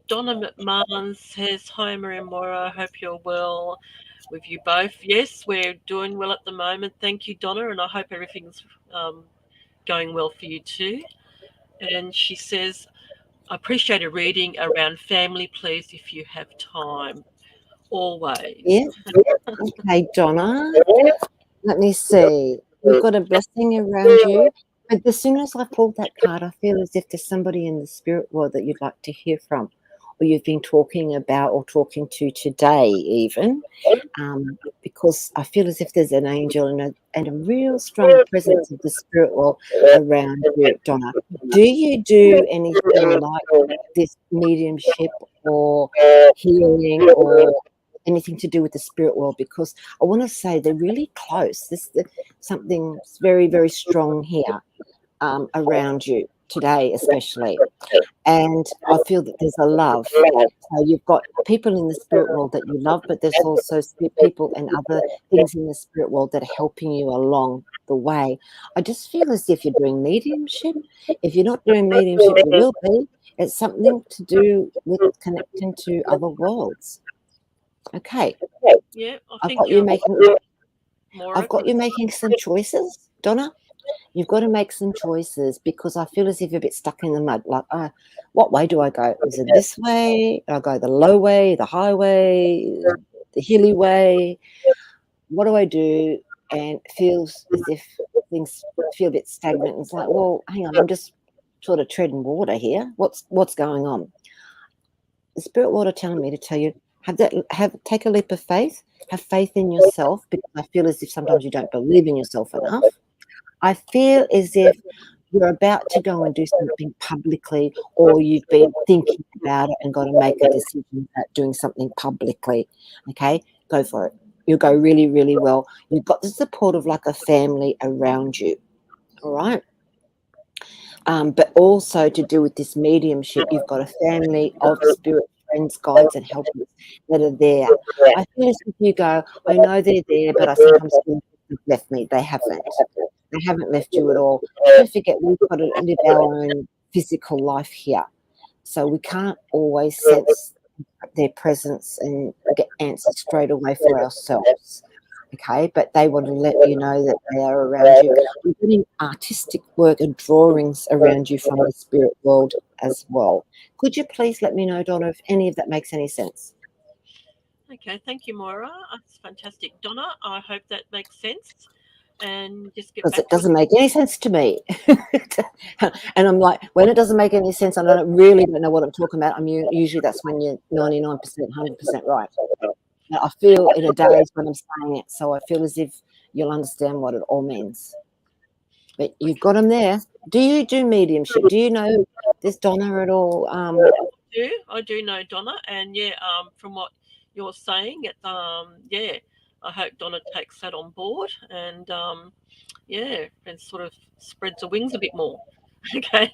Donna McMahon says, hi, Maria Mora. I hope you're well with you both. Yes, we're doing well at the moment. Thank you, Donna, and I hope everything's going well for you too. And she says, I appreciate a reading around family, please, if you have time. Always. Yes. Okay, Donna. Let me see. You've got a blessing around you. But as soon as I pulled that card, I feel as if there's somebody in the spirit world that you'd like to hear from, or you've been talking about or talking to today even, because I feel as if there's an angel and a real strong presence of the spirit world around you, Donna. Do you do anything like this mediumship or healing or anything to do with the spirit world? Because I want to say they're really close. Something very, very strong here around you today, especially. And I feel that there's a love. So you've got people in the spirit world that you love, but there's also people and other things in the spirit world that are helping you along the way. I just feel as if you're doing mediumship. If you're not doing mediumship, you will be. It's something to do with connecting to other worlds. Okay. Yeah, I've got you making some choices, Donna. You've got to make some choices because I feel as if you're a bit stuck in the mud. Like, what way do I go? Is it this way? Do I go the low way, the highway, the hilly way? What do I do? And it feels as if things feel a bit stagnant. It's like, well, hang on, I'm just sort of treading water here. What's going on? The spirit world are telling me to tell you, take a leap of faith, have faith in yourself, because I feel as if sometimes you don't believe in yourself enough. I feel as if you're about to go and do something publicly, or you've been thinking about it and got to make a decision about doing something publicly. Okay, go for it. You'll go really, really well. You've got the support of like a family around you. All right. But also to do with this mediumship, you've got a family of spirit friends, guides, and helpers that are there. I feel as if you go, I know they're there, but I sometimes feel they've left me. They haven't. They haven't left you at all. Don't forget, we've got to live our own physical life here. So we can't always sense their presence and get answers straight away for ourselves. Okay, but they want to let you know that they are around you. We're doing artistic work and drawings around you from the spirit world as well. Could you please let me know, Donna, if any of that makes any sense? Okay, thank you, Moira. That's fantastic. Donna, I hope that makes sense. And just get because it doesn't make any sense to me. And I'm like, when it doesn't make any sense, I don't know what I'm talking about. Usually that's when you're 99%, 100% right. I feel in a daze when I'm saying it, so I feel as if you'll understand what it all means. But you've got them there. Do you do mediumship? Do you know this Donna at all? I do know Donna, and from what you're saying, I hope Donna takes that on board and and sort of spreads her wings a bit more. Okay.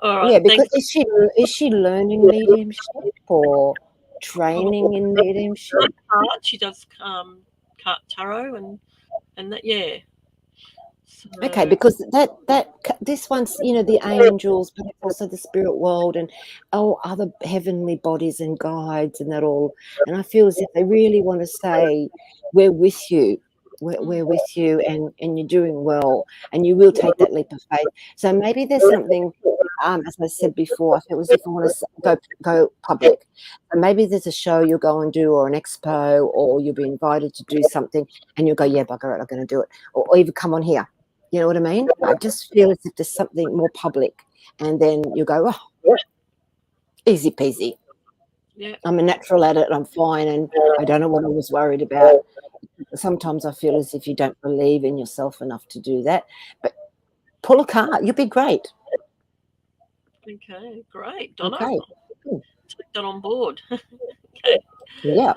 All right. Yeah, because Thanks. is she learning mediumship or training in mediumship? Cards. She does tarot and that. Yeah. Okay, So because this one's, the angels, but it's also the spirit world and other heavenly bodies and guides and that all. And I feel as if they really want to say, we're with you. We're with you, and you're doing well, and you will take that leap of faith. So maybe there's something, as I said before, I feel as if I want to go public. And maybe there's a show you'll go and do, or an expo, or you'll be invited to do something, and you'll go, yeah, bugger it, I'm going to do it, or even come on here. You know what I mean? I just feel as if there's something more public, and then you go, oh, easy peasy. yeah. I'm a natural at it. I'm fine, and I don't know what I was worried about. Sometimes I feel as if you don't believe in yourself enough to do that. But pull a card. You'll be great. Okay. Great, Donna. Okay. Take that on board. Okay. Yeah.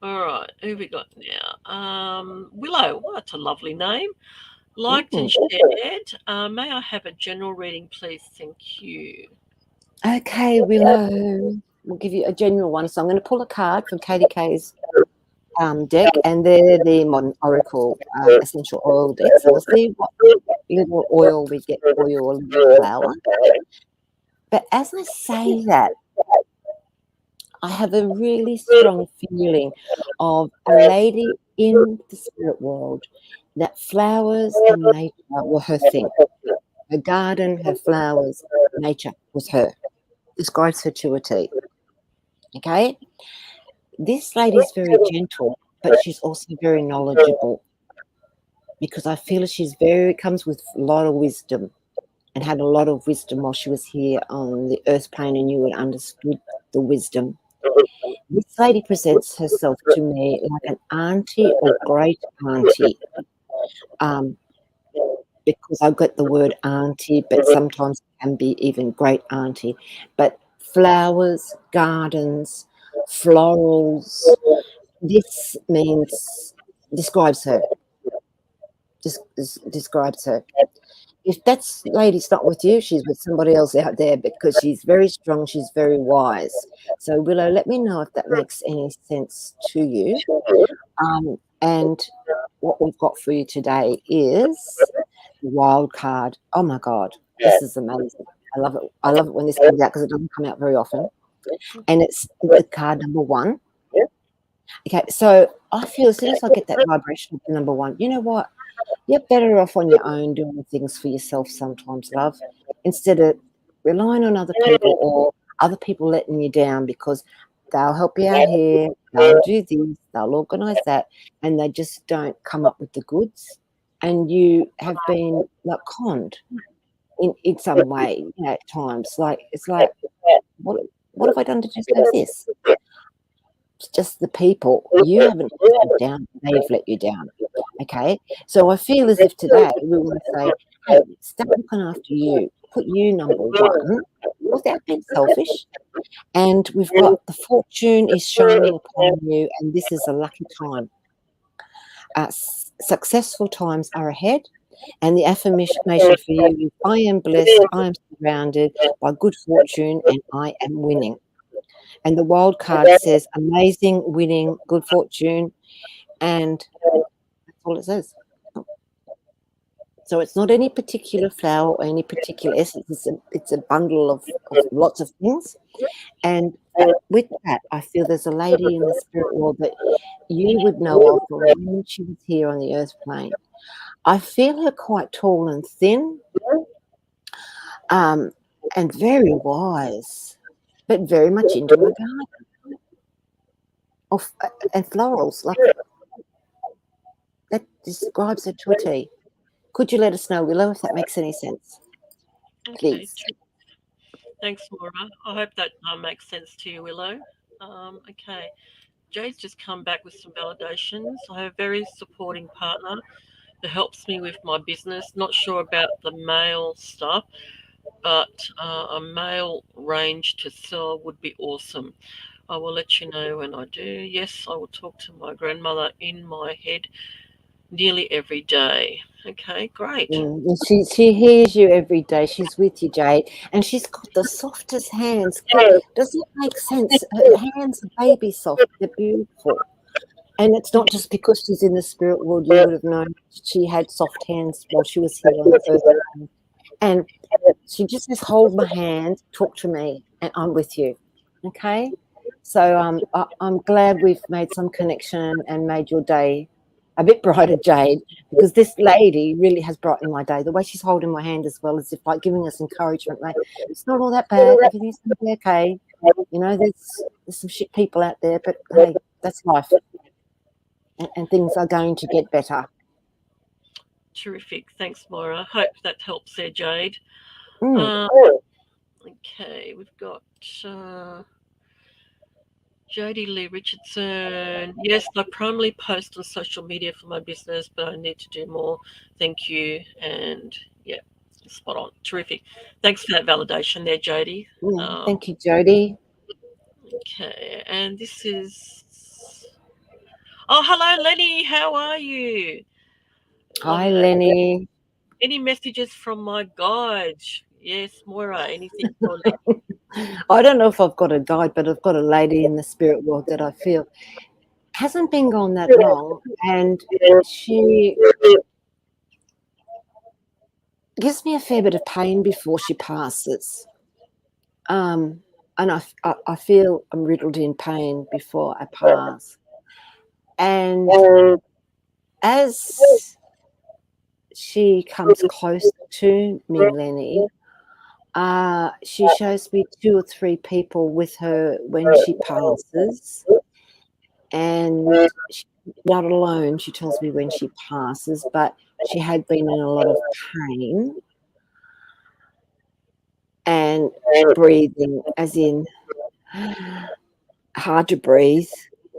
All right. Who we got now? Willow. Well, that's a lovely name. Liked and shared. May I have a general reading, please? Thank you. Okay, Willow. We'll give you a general one. So I'm going to pull a card from Katie K's deck, and they're the Modern Oracle essential oil deck. So we'll see what little oil we get for your little flower. But as I say that, I have a really strong feeling of a lady in the spirit world that flowers and nature were her thing. Her garden, her flowers, nature was her. Describes her to a T. Okay? This lady's very gentle, but she's also very knowledgeable, because I feel she's comes with a lot of wisdom, and had a lot of wisdom while she was here on the earth plane, and you had understood the wisdom. This lady presents herself to me like an auntie or great auntie, because I've got the word auntie, but sometimes it can be even great auntie. But flowers, gardens, florals, this describes her. Describes her. If that's lady's not with you, she's with somebody else out there, because she's very strong, she's very wise. So Willow, let me know if that makes any sense to you. And what we've got for you today is the wild card. Oh my God, this is amazing. I love it. I love it when this comes out, because it doesn't come out very often. And it's the card number 1. Okay, so I feel as soon as I get that vibration of the number 1, you know what? You're better off on your own doing things for yourself sometimes, love, instead of relying on other people, or other people letting you down, because they'll help you out here, they'll do this, they'll organise that, and they just don't come up with the goods. And you have been like conned in some way, at times. Like, it's like, what have I done to deserve this? It's just the people. You haven't let you down, they've let you down. Okay, so I feel as if today we want to say, hey, start looking after you, put you number 1 without being selfish. And we've got the fortune is shining upon you, and this is a lucky time. Successful times are ahead, and the affirmation for you is, I am blessed, I am surrounded by good fortune, and I am winning. And the wild card says amazing, winning, good fortune, and that's all it says. So it's not any particular flower or any particular essence. It's a bundle of lots of things. And with that, I feel there's a lady in the spirit world that you would know of from when she was here on the earth plane. I feel her quite tall and thin, and very wise, but very much into her garden. And florals, like that describes her to a T. Could you let us know, Willow, if that makes any sense? Please. Okay. Thanks, Maura. I hope that makes sense to you, Willow. Okay. Jade's just come back with some validations. I have a very supporting partner that helps me with my business. Not sure about the mail stuff, but a mail range to sell would be awesome. I will let you know when I do. Yes, I will talk to my grandmother in my head nearly every day. Okay, great. And she hears you every day. She's with you, Jade, and she's got the softest hands. Does it make sense? Her hands are baby soft. They're beautiful. And it's not just because she's in the spirit world. You would have known she had soft hands while she was here on the earth. And she just says, hold my hand, talk to me, and I'm with you. Okay? So I'm glad we've made some connection and made your day a bit brighter, Jade, because this lady really has brightened my day. The way she's holding my hand as well, as if like giving us encouragement, mate. It's not all that bad. Everything's going to be okay. You know, there's some shit people out there, but hey, that's life. And things are going to get better. Terrific. Thanks, Moira. Hope that helps there, Jade. Okay, we've got Jody Lee Richardson. Yes, I primarily post on social media for my business, but I need to do more. Thank you. And yeah, spot on. Terrific. Thanks for that validation there, Jody. Thank you, Jody. Okay, and this is... Oh, hello, Lenny. How are you? Hi, Lenny. Any messages from my guide? Yes, Moira, anything for Lenny? I don't know if I've got a guide, but I've got a lady in the spirit world that I feel hasn't been gone that long, and she gives me a fair bit of pain before she passes. And I feel I'm riddled in pain before I pass. And as she comes close to me, Lenny, she shows me 2 or 3 people with her when she passes, and she's not alone. She tells me when she passes, but she had been in a lot of pain and breathing, as in hard to breathe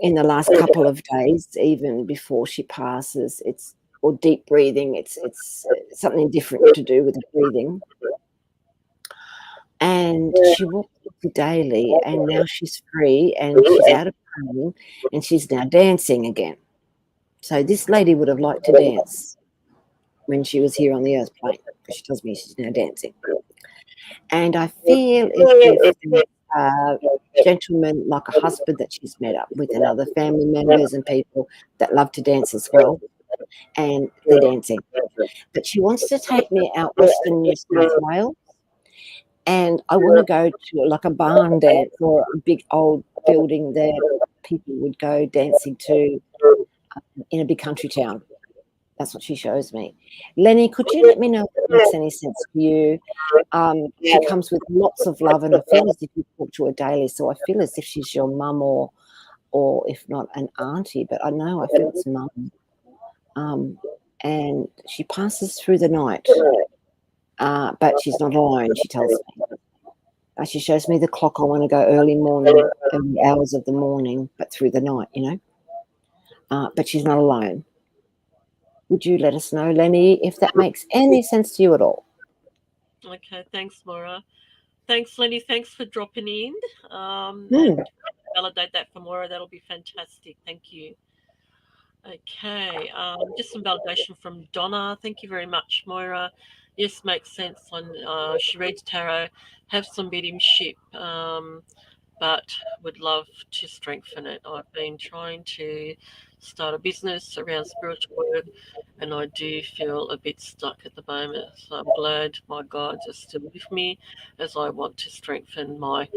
in the last couple of days, even before she passes. Or deep breathing. It's something different to do with the breathing. And she walks daily, and now she's free and she's out of pain, and she's now dancing again. So this lady would have liked to dance when she was here on the earth plane, because she tells me she's now dancing. And I feel as if there's a gentleman, like a husband that she's met up with, and other family members and people that love to dance as well, and they're dancing. But she wants to take me out Western New South Wales, and I want to go to like a barn dance or a big old building that people would go dancing to in a big country town. That's what she shows me. Lenny, could you let me know if it makes any sense to you? She comes with lots of love, and I feel as if you talk to her daily, so I feel as if she's your mum or if not an auntie, but I know I feel it's mum. And she passes through the night, but she's not alone, she tells me. She shows me the clock. I want to go early hours of the morning, but through the night, you know. But she's not alone. Would you let us know, Lenny, if that makes any sense to you at all? Okay, thanks, Moira. Thanks, Lenny. Thanks for dropping in. And validate that for Moira. That'll be fantastic. Thank you. Okay, just some validation from Donna. Thank you very much, Moira. Yes, makes sense. On she reads tarot, have some mediumship, but would love to strengthen it. I've been trying to start a business around spiritual work, and I do feel a bit stuck at the moment. So I'm glad my guides are still with me, as I want to strengthen my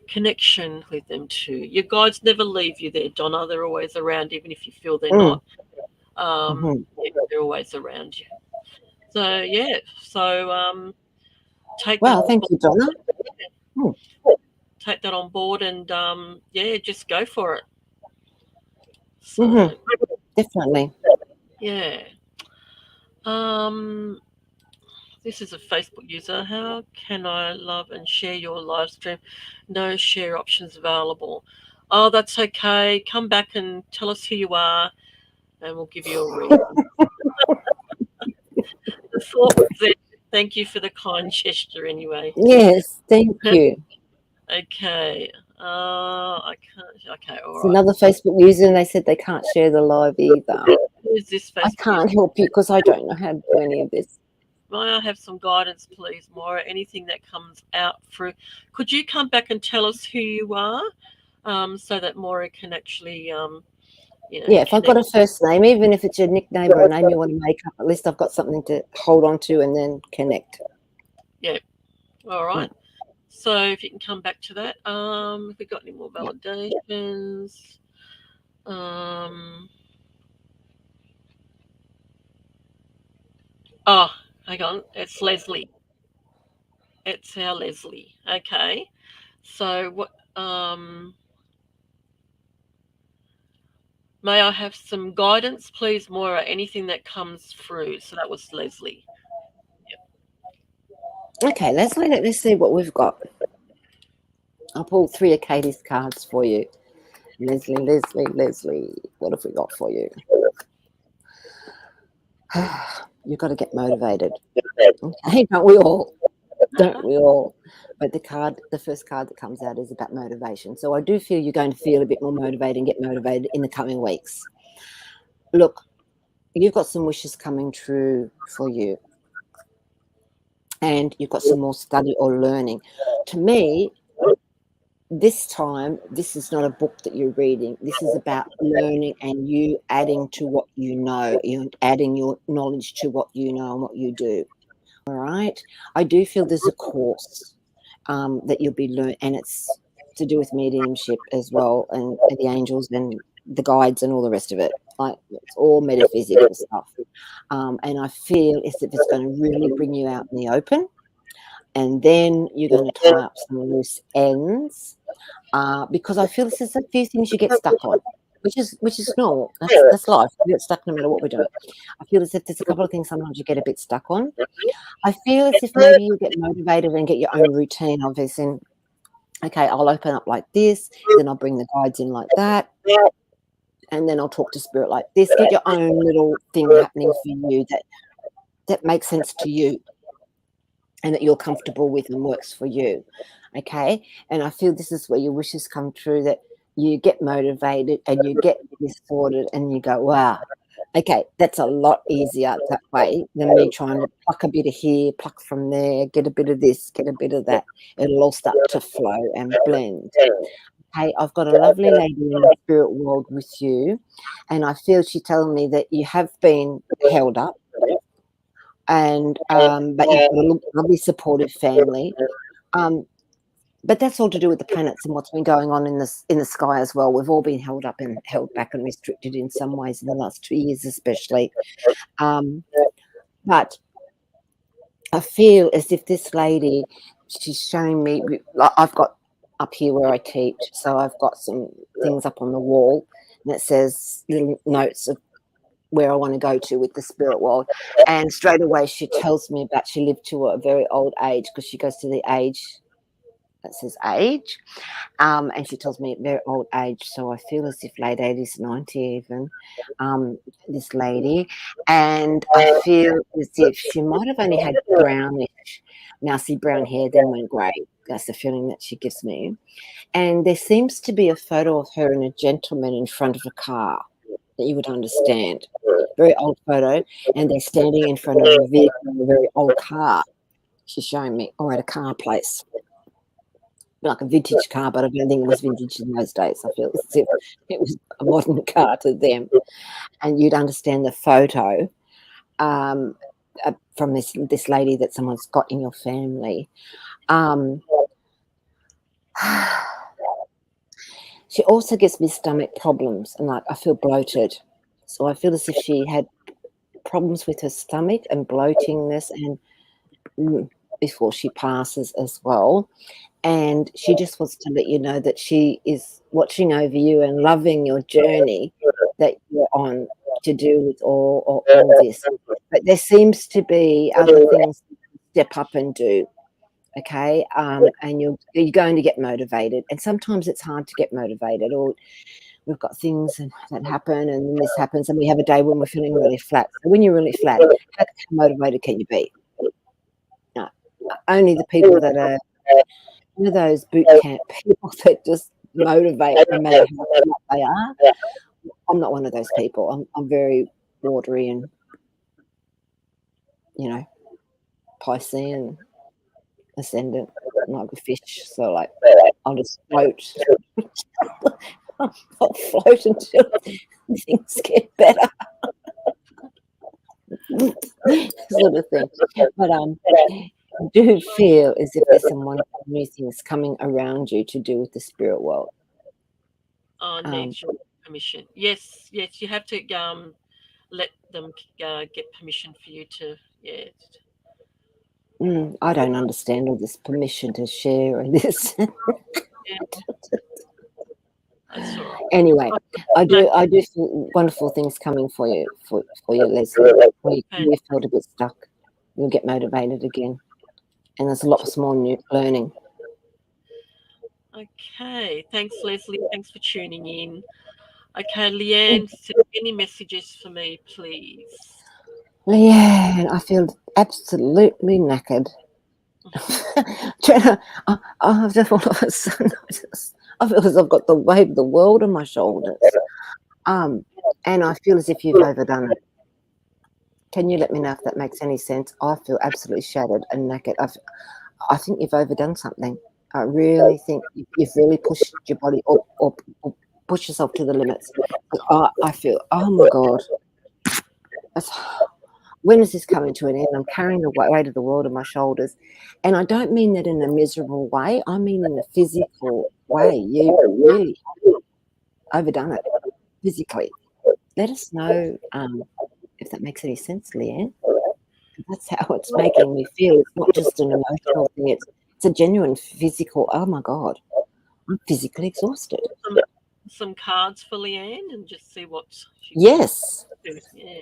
connection with them too. Your guides never leave you there, Donna. They're always around, even if you feel they're not. They're always around you. So yeah, so take that. Thank you, Donna. Take that on board, and yeah, just go for it. So, definitely. Yeah. This is a Facebook user. How can I love and share your live stream? No share options available. Oh, that's okay. Come back and tell us who you are, and we'll give you a reading. The thought was there. Thank you for the kind gesture anyway. Yes, thank you. Okay. I can't. Okay, all it's right. Another Facebook user, and they said they can't share the live either. Who is this I Facebook can't user? help you because I don't know how to do any of this. May I have some guidance, please, Maura? Anything that comes out through. Could you come back and tell us who you are, so that Maura can actually, Yeah, if I've got connect? a first name, even if it's a nickname or a name you want to make up, at least I've got something to hold on to and then connect. Yeah. All right. So if you can come back to that. If we got any more validations. Oh, hang on. It's Leslie. It's our Leslie. Okay. So what? May I have some guidance, please, Moira? Anything that comes through. So that was Leslie. Okay, Leslie, let's see what we've got. I'll pull 3 of Katie's cards for you. Leslie, what have we got for you? You've got to get motivated. Okay, don't we all? Don't we all? But the first card that comes out is about motivation. So I do feel you're going to feel a bit more motivated and get motivated in the coming weeks. Look, you've got some wishes coming true for you. And you've got some more study or learning. To me, this time, this is not a book that you're reading. This is about learning and you adding to what you know. You're adding your knowledge to what you know and what you do. All right. I do feel there's a course that you'll be learning, and it's to do with mediumship as well, and the angels and the guides and all the rest of it. Like, it's all metaphysical stuff. And I feel as if it's going to really bring you out in the open. And then you're going to tie up some loose ends, because I feel there's a few things you get stuck on, which is normal. That's life. You get stuck no matter what we're doing. I feel as if there's a couple of things sometimes you get a bit stuck on. I feel as if maybe you get motivated and get your own routine of this. And okay, I'll open up like this, then I'll bring the guides in like that, and then I'll talk to spirit like this. Get your own little thing happening for you that makes sense to you and that you're comfortable with and works for you. Okay. And I feel this is where your wishes come true, that you get motivated and you get this sorted and you go, wow, okay, that's a lot easier that way than me trying to pluck a bit of here, pluck from there, get a bit of this, get a bit of that. It'll all start to flow and blend. Okay, I've got a lovely lady in the spirit world with you, and I feel she's telling me that you have been held up, and but you've got a lovely supportive family. But that's all to do with the planets and what's been going on in the sky as well. We've all been held up and held back and restricted in some ways in the last 2 years, especially. But I feel as if this lady, she's showing me. I've got up here where I teach, so I've got some things up on the wall that says little notes of where I want to go to with the spirit world. And straight away she tells me about she lived to a very old age, because she goes to the age that says age, and she tells me at very old age. So I feel as if late 80s, 90 even, this lady. And I feel as if she might have only had brownish, mousy brown hair, then went grey. That's the feeling that she gives me. And there seems to be a photo of her and a gentleman in front of a car that you would understand. Very old photo, and they're standing in front of a vehicle, a very old car. She's showing me, or at a car place, like a vintage car, but I don't think it was vintage in those days. I feel as if it was a modern car to them, and you'd understand the photo from this lady that someone's got in your family. She also gives me stomach problems, and like I feel bloated. So I feel as if she had problems with her stomach and bloatingness, and before she passes as well. And she just wants to let you know that she is watching over you and loving your journey that you're on to do with all this. But there seems to be other things to step up and do. Okay, and you're going to get motivated, and sometimes it's hard to get motivated, or we've got things that happen, and then this happens, and we have a day when we're feeling really flat. So when you're really flat, how motivated can you be? No, only the people that are, those boot camp people that just motivate no matter how flat they are. I'm not one of those people. I'm very watery and, Piscean ascendant, like a fish. So, like, I'll just float. I'll float until things get better. Sort of thing. But I do feel as if there's some wonderful new things coming around you to do with the spirit world. Needs your permission. Yes, you have to let them get permission for you to, I don't understand all this permission to share and this. That's all right. Anyway, I do feel wonderful things coming for you, Leslie. When you felt a bit stuck, you'll get motivated again, and there's lots more new learning. Okay, thanks, Leslie. Thanks for tuning in. Okay, Leanne, any messages for me, please? Leanne, I feel absolutely knackered. I've just all of a sudden, I feel as I've got the weight of the world on my shoulders. And I feel as if you've overdone it. Can you let me know if that makes any sense? I feel absolutely shattered and knackered. I think you've overdone something. I really think you've really pushed your body or push yourself to the limits. I feel, oh my God, when is this coming to an end? I'm carrying the weight of the world on my shoulders. And I don't mean that in a miserable way. I mean in a physical way. You really overdone it physically. Let us know if that makes any sense, Leanne. That's how it's making me feel. It's not just an emotional thing. It's a genuine physical, oh my God, I'm physically exhausted. Some cards for Leanne and just see what she Yes. Yeah.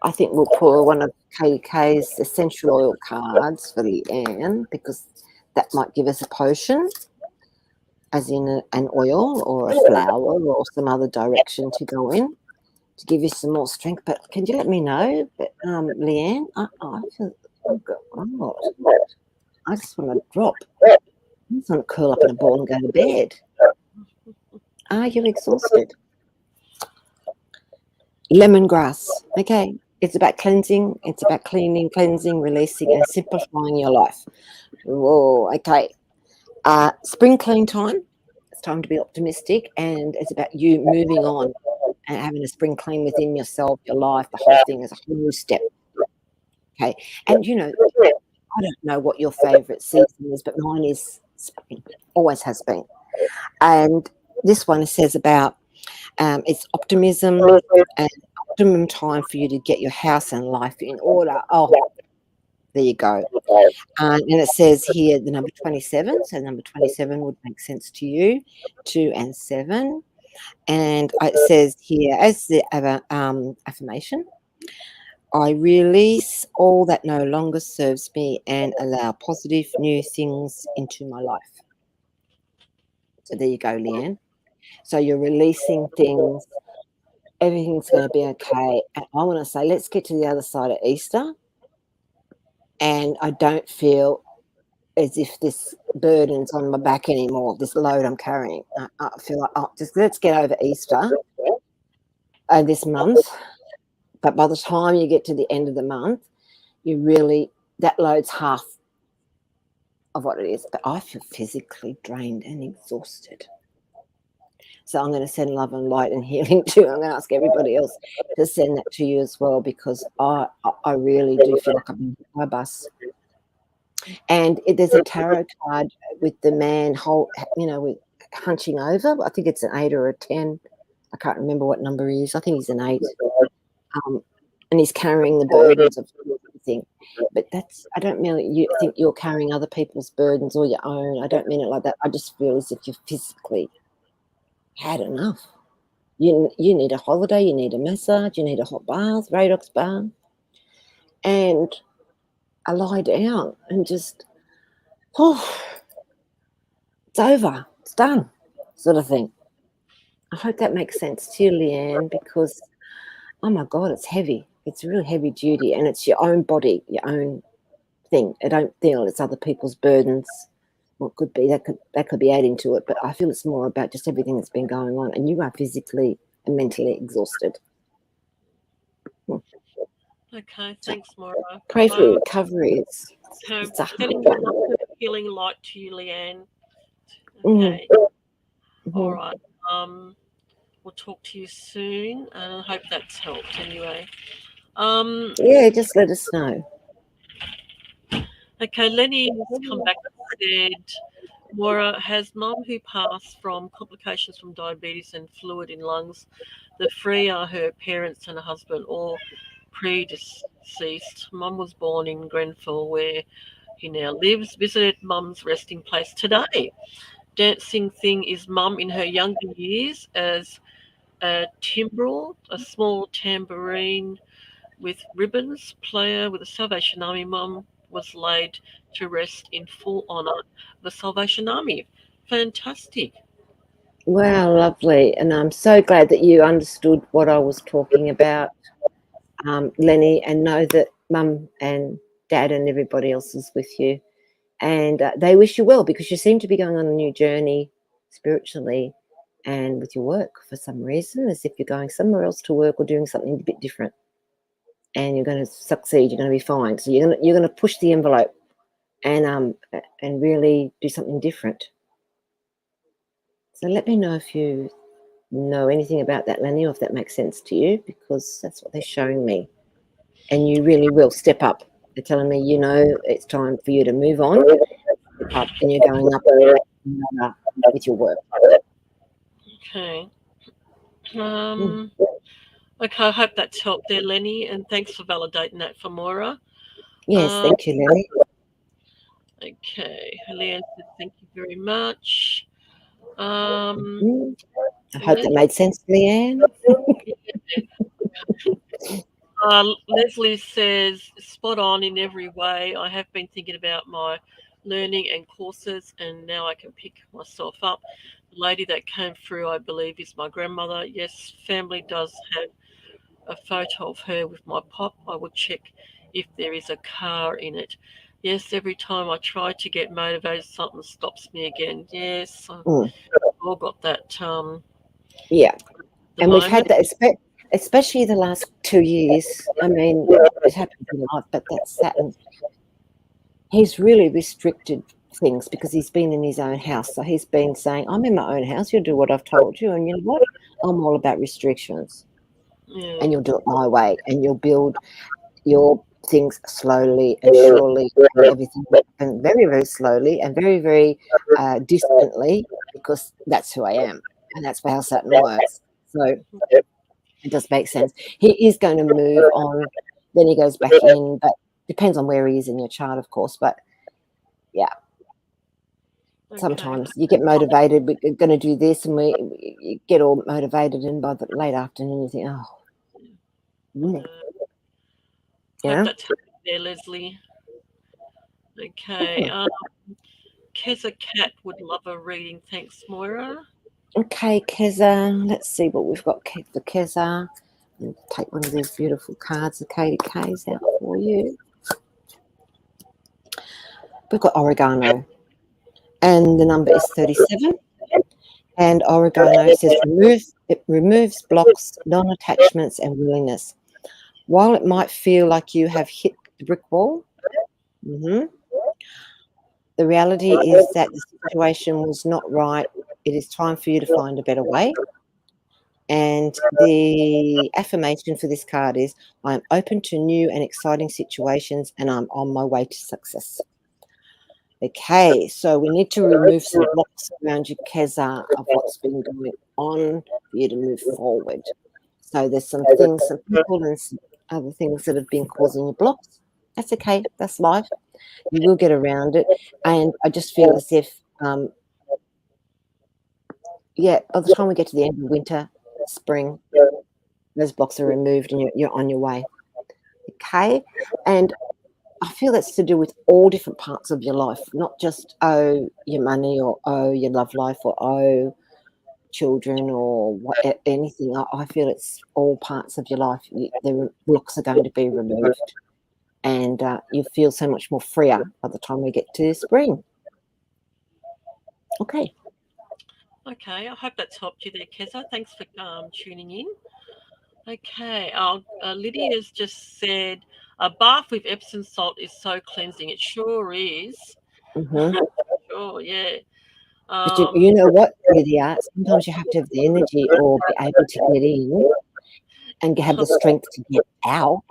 I think we'll pull one of KK's essential oil cards for Leanne because that might give us a potion, as in an oil or a flower or some other direction to go in to give you some more strength. But can you let me know, Leanne? I feel, oh God, I just want to drop. I just want to curl up in a ball and go to bed. Are you exhausted? Lemongrass. Okay. It's about cleansing. It's about cleaning, cleansing, releasing, and simplifying your life. Whoa. Okay. Spring clean time. It's time to be optimistic, and it's about you moving on and having a spring clean within yourself, your life. The whole thing is a whole new step. Okay. And, I don't know what your favourite season is, but mine is spring. Always has been. And this one says about it's optimism and optimum time for you to get your house and life in order. Oh, there you go. And it says here the number 27. So number 27 would make sense to you. 2 and 7. And it says here, as the affirmation, I release all that no longer serves me and allow positive new things into my life. So there you go, Leanne. So you're releasing things. Everything's going to be okay. And I want to say, let's get to the other side of Easter. And I don't feel as if this burden's on my back anymore, this load I'm carrying. I feel like, just let's get over Easter this month. But by the time you get to the end of the month, that load's half of what it is. But I feel physically drained and exhausted. So I'm going to send love and light and healing too. I'm going to ask everybody else to send that to you as well, because I really do feel like I'm on my bus. And there's a tarot card with the man with hunching over. I think it's an 8 or a 10. I can't remember what number he is. I think he's an 8. And he's carrying the burdens of everything. But I don't mean think you're carrying other people's burdens or your own. I don't mean it like that. I just feel as if you're physically had enough. You need a holiday, you need a massage, you need a hot bath, Radox bath. And I lie down and just, it's over, it's done, sort of thing. I hope that makes sense to you, Leanne, because, oh my God, it's heavy. It's really heavy duty, and it's your own body, your own thing. I don't feel it's other people's burdens. What could be, that could be adding to it, but I feel it's more about just everything that's been going on, and you are physically and mentally exhausted. Okay, So thanks, Maura. pray for recovery. It's a hard Sending one. lots of healing light to you, Leanne. Mm, Okay, all mhm. right. We'll talk to you soon, and I hope that's helped anyway. Yeah, just let us know. Okay, Lenny has come back and said, Maura, has mum who passed from complications from diabetes and fluid in lungs, the three are her parents and a husband, all predeceased. Mum was born in Grenfell, where he now lives. Visited mum's resting place today. Dancing thing is mum in her younger years as a timbrel, a small tambourine with ribbons, player with the Salvation Army. Mum was laid to rest in full honour of the Salvation Army. Fantastic. Wow, lovely. And I'm so glad that you understood what I was talking about, Lenny, and know that mum and dad and everybody else is with you. And they wish you well because you seem to be going on a new journey spiritually and with your work for some reason, as if you're going somewhere else to work or doing something a bit different. And you're going to succeed. You're going to be fine. So you're going to push the envelope and really do something different. So let me know if you know anything about that, Lenny, or if that makes sense to you, because that's what they're showing me. And you really will step up. They're telling me, it's time for you to move on, step up, and you're going up with your work. Okay. Mm. Okay, I hope that's helped there, Lenny, and thanks for validating that for Maura. Yes, thank you, Lenny. Okay, Leanne said thank you very much. I hope that made sense, Leanne. Leslie says, spot on in every way. I have been thinking about my learning and courses, and now I can pick myself up. The lady that came through, I believe, is my grandmother. Yes, family does have a photo of her with my pop. I will check if there is a car in it. Yes, every time I try to get motivated, something stops me again. Yes, I've all got that. Yeah, and we've Moment. had that, especially the last 2 years. I mean, it happens in life, but that's Saturn. He's really restricted things because he's been in his own house. So he's been saying, I'm in my own house, you'll do what I've told you. And you know what? I'm all about restrictions. Yeah. And you'll do it my way. And you'll build your things slowly and surely. And everything will happen very, very slowly and very, very distantly because that's who I am. And that's how Saturn works. So it does make sense. He is going to move on. Then he goes back in, but depends on where he is in your chart, of course. But yeah, sometimes you get motivated. We're going to do this, and you get all motivated, and by the late afternoon, you think, oh, Hope that's happening there, Leslie. Okay. Keza Cat would love a reading. Thanks, Moira. Okay, Keza. Let's see what we've got for Keza. I'll take one of these beautiful cards, the Katie K's, out for you. We've got oregano, and the number is 37. And oregano says it removes blocks, non-attachments, and willingness. While it might feel like you have hit the brick wall, the reality is that the situation was not right. It is time for you to find a better way. And the affirmation for this card is, I'm open to new and exciting situations, and I'm on my way to success. Okay, so we need to remove some blocks around you, Keza, of what's been going on for you to move forward. So there's some things, some people, and some other things that have been causing you blocks. That's okay. That's life. You will get around it. And I just feel as if, by the time we get to the end of winter, spring, those blocks are removed and you're on your way. Okay, and I feel that's to do with all different parts of your life, not just your money or your love life or children or anything. I feel it's all parts of your life. The blocks are going to be removed, and you feel so much more freer by the time we get to spring. Okay. Okay, I hope that's helped you there, Keza. Thanks for tuning in. Okay. Lydia's just said a bath with Epsom salt is so cleansing. It sure is. Hmm. Sure, yeah. But Um, you know what, Lydia? Sometimes you have to have the energy or be able to get in and have the strength to get out.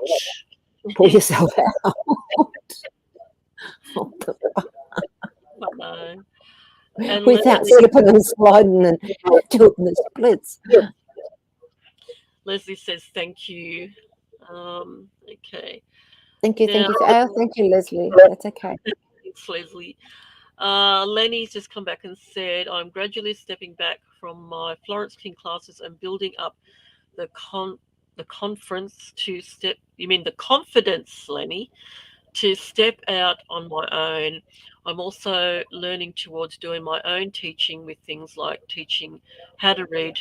Pull yourself out. no. And Without Leslie, slipping and sliding and doing the splits. Leslie says thank you. Okay. Thank you, Now, thank you. Oh, thank you, Leslie. That's okay. thanks, Leslie. Lenny's just come back and said, I'm gradually stepping back from my Florence King classes and building up the conference to step. You mean the confidence, Lenny, to step out on my own. I'm also learning towards doing my own teaching with things like teaching how to read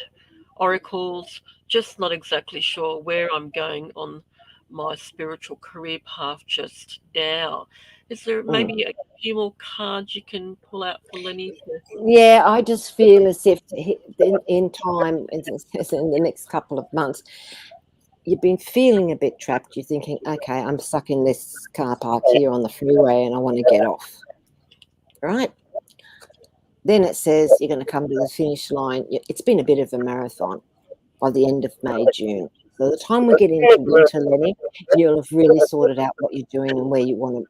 oracles, just not exactly sure where I'm going on my spiritual career path just now. Is there maybe a few more cards you can pull out for Lenny? Yeah, I just feel as if in time, in the next couple of months, you've been feeling a bit trapped. You're thinking, okay, I'm stuck in this car park here on the freeway and I want to get off. Right? Then it says you're going to come to the finish line. It's been a bit of a marathon by the end of May, June. So the time we get into winter, Lenny, you'll have really sorted out what you're doing and where you want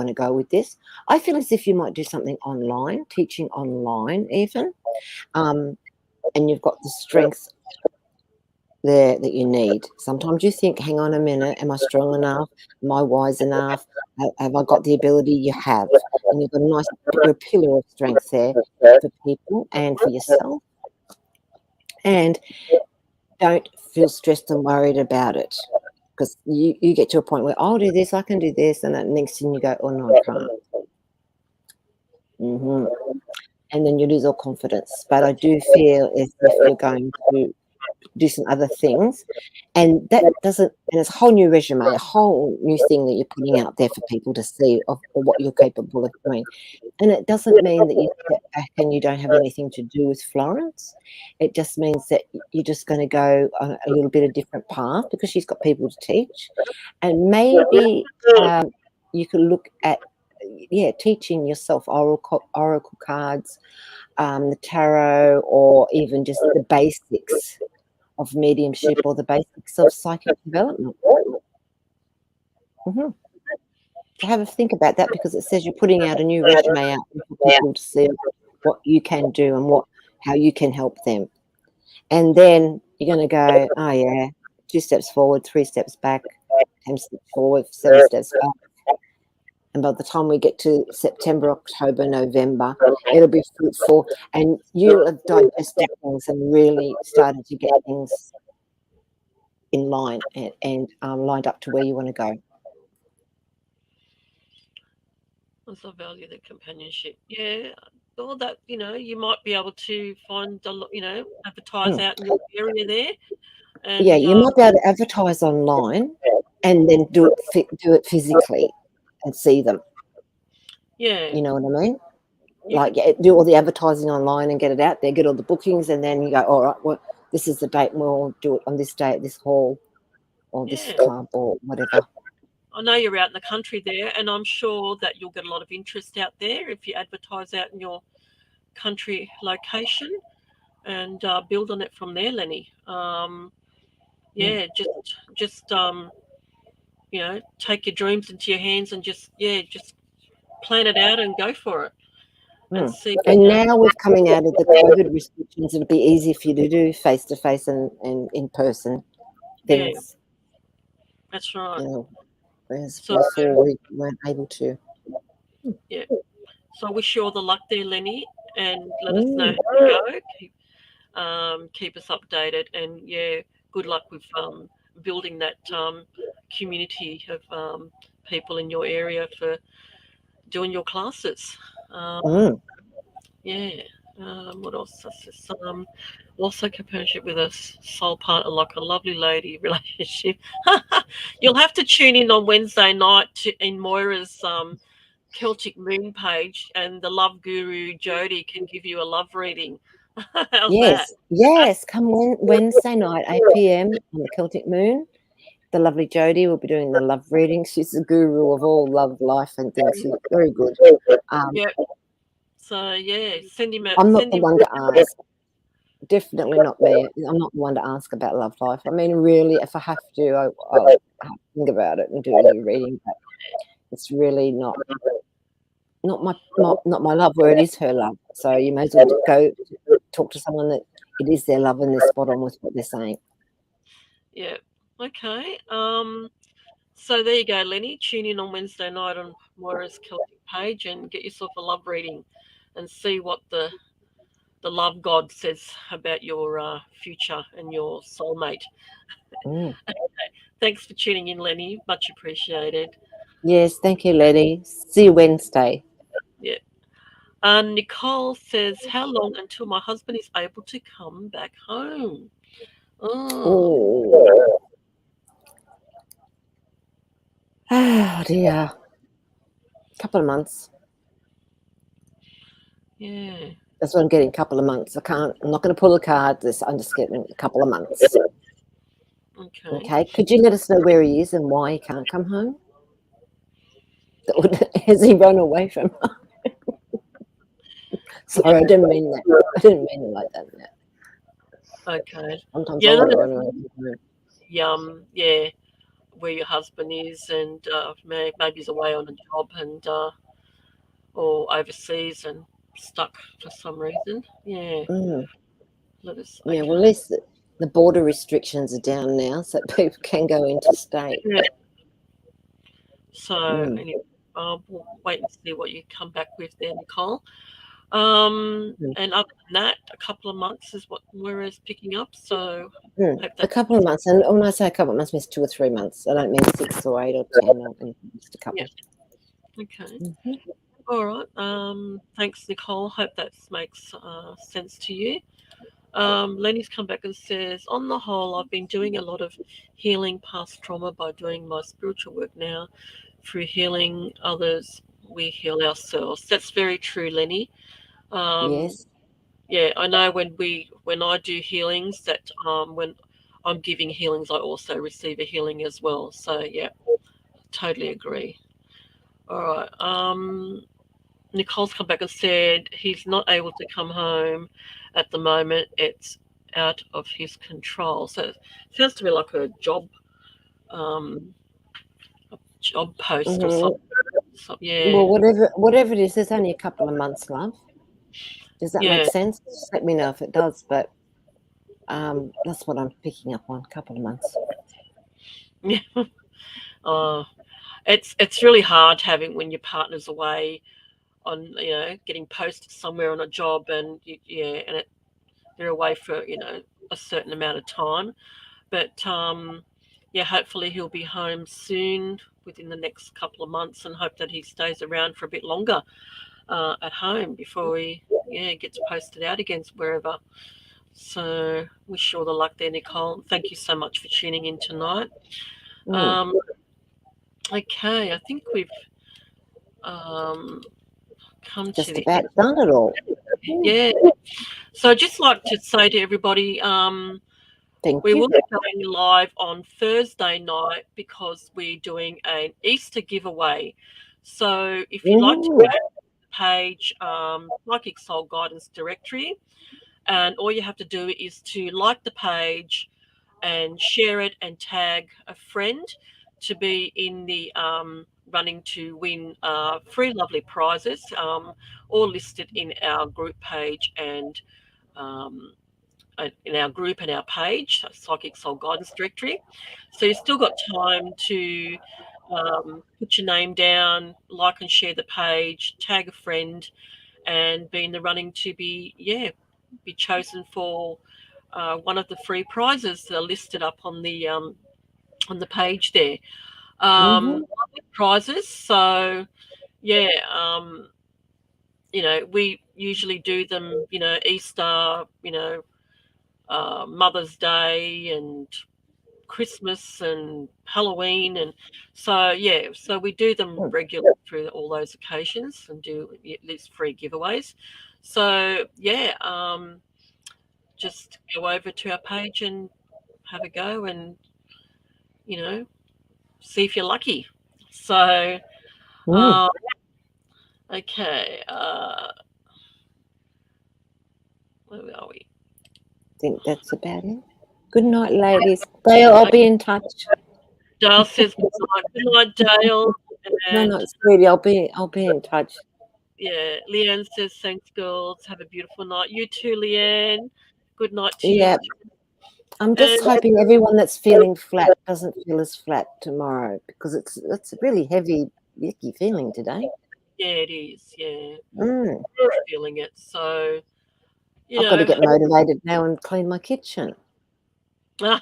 to go with this. I feel as if you might do something online, teaching online even, and you've got the strength there that you need. Sometimes you think, hang on a minute, am I strong enough? Am I wise enough? Have I got the ability? You have. And you've got a nice you're a pillar of strength there for people and for yourself. And don't feel stressed and worried about it. Because you get to a point where I'll do this, I can do this, and then next thing you go, oh no, I can't. And then you lose all confidence. But I do feel as if you're going to do some other things, and that doesn't, and it's a whole new resume, a whole new thing that you're putting out there for people to see of what you're capable of doing. And it doesn't mean that you step back and you don't have anything to do with Florence. It just means that you're just going to go on a little bit of different path because she's got people to teach, and maybe you can look at teaching yourself oracle cards, the tarot, or even just the basics of mediumship or the basics of psychic development. So have a think about that, because it says you're putting out a new resume out for people to see what you can do and how you can help them. And then you're going to go, oh yeah, 2 steps forward, 3 steps back, 10 steps forward, 7 steps back. And by the time we get to September, October, November, it'll be fruitful, and you'll have digested things and really started to get things in line and lined up to where you want to go. Also value the companionship. Yeah. All that, you might be able to find, advertise out in your area there. And, yeah, you might be able to advertise online and then do it physically and see them. Yeah. You know what I mean? Like, do all the advertising online and get it out there, get all the bookings, and then you go, all right, well, this is the date, and we'll do it on this day at this hall or this club or whatever. I know you're out in the country there, and I'm sure that you'll get a lot of interest out there if you advertise out in your country location and build on it from there, Lenny. Just take your dreams into your hands and just plan it out and go for it. And see. And now with coming out of the COVID restrictions, it'll be easy for you to do face-to-face and in person things. Yeah, that's right. Whereas before we weren't able to. Yeah. So I wish you all the luck there, Lenny, and let us know how you go. Keep us updated, and good luck with building that community of people in your area for doing your classes. What else? Also companionship with a soul partner, like a lovely lady relationship. You'll have to tune in on Wednesday night in Moira's Celtic Moon page, and the love guru Jody can give you a love reading. How's Yes, that? yes. Come Wednesday night, 8 p.m. on the Celtic Moon. The lovely Jodie will be doing the love reading. She's the guru of all love, life, and things. She's very good. Yep. So yeah, send him I'm not the him. one to ask. Definitely not me. I'm not the one to ask about love life. I mean, really, if I have to, I'll have to think about it and do a new reading. But it's really not my love, where it is her love. So you may as well go talk to someone that it is their love and they're spot on with what they're saying. Yeah. Okay. So there you go, Lenny. Tune in on Wednesday night on Moira's Celtic page and get yourself a love reading, and see what the love god says about your future and your soulmate. Mm. Thanks for tuning in, Lenny. Much appreciated. Yes, thank you, Letty. See you Wednesday. Yeah. Nicole says, "How long until my husband is able to come back home?" Oh, oh dear. Couple of months. Yeah. That's what I'm getting. Couple of months. I'm not going to pull a card. I'm just getting a couple of months. Okay. Okay. Could you let us know where he is and why he can't come home? Has he run away from home? Sorry, I didn't mean that. I didn't mean it like that. Okay. Sometimes Yeah. I want to run away from home. Yeah. Where your husband is, and maybe he's away on a job and or overseas and stuck for some reason. Yeah. Mm. Let us. Yeah, Okay. well, at least the border restrictions are down now, so people can go interstate. Yeah. So Mm. anyway, we'll wait and see what you come back with there, Nicole. Mm. And other than that, a couple of months is what Moira's picking up. So Mm. hope A that. couple of months, and when I say a couple of months, means 2 or 3 months. I don't mean 6 or 8 or 10 or anything, just a couple. Yeah. Okay. Mm-hmm. All right. Thanks, Nicole. Hope that makes sense to you. Lenny's come back and says, on the whole, I've been doing a lot of healing past trauma by doing my spiritual work now. Through healing others, we heal ourselves. That's very true, Lenny. Yes. Yeah, I know when I do healings that when I'm giving healings, I also receive a healing as well. So yeah, totally agree. All right. Nicole's come back and said he's not able to come home at the moment. It's out of his control. So it sounds to me like um, a job post or Mm-hmm. something. Yeah, Well, whatever it is, there's only a couple of months, love. Does that make yeah, sense? Just let me know if it does, but that's what I'm picking up on. A couple of months. yeah. uh, it's really hard having when your partner's away on getting posted somewhere on a job and they're away for a certain amount of time. But yeah, hopefully he'll be home soon within the next couple of months, and hope that he stays around for a bit longer at home before he gets posted out against wherever. So wish you all the luck there, Nicole. Thank you so much for tuning in tonight. Mm. Okay, I think we've come to Just the about end. done it all. Yeah. So I'd just like to say to everybody, Thank we you. will be going live on Thursday night because we're doing an Easter giveaway. So if you'd like to go to the page, Psychic Soul Guidance Directory, and all you have to do is to like the page and share it and tag a friend to be in the running to win 3 lovely prizes, all listed in our group page and in our group and our page, Psychic Soul Guidance Directory. So you've still got time to put your name down, like and share the page, tag a friend, and be in the running to be chosen for one of the free prizes that are listed up on the page there. Prizes. So yeah, we usually do them. Easter. Mother's Day and Christmas and Halloween, and so we do them regularly through all those occasions and do these free giveaways. So just go over to our page and have a go and, see if you're lucky. So, okay. Where are we? I think that's about it. Good night, ladies. Dale, I'll be in touch. Dale says good night. Good night, Dale. And, no, sweetie, I'll be in touch. Yeah, Leanne says thanks, girls. Have a beautiful night. You too, Leanne. Good night to you. I'm just hoping everyone that's feeling flat doesn't feel as flat tomorrow, because it's a really heavy, yucky feeling today. Yeah, it is. Yeah, feeling it. So, I've got to get motivated now and clean my kitchen. Yeah.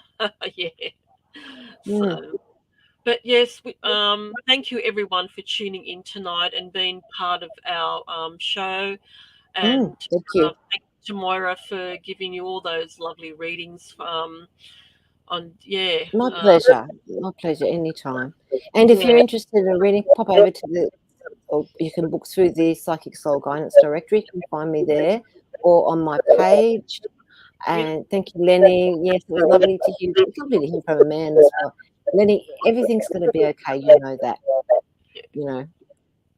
So, but yes, thank you everyone for tuning in tonight and being part of our show. And thank you. Thank you to Moira for giving you all those lovely readings. My pleasure. My pleasure. Anytime. And if you're interested in reading, pop over to or you can book through the Psychic Soul Guidance Directory. You can find me there or on my page. And thank you, Lenny. Yes, it was lovely to hear. It's lovely to hear from a man as well. Lenny, everything's going to be okay. You know that.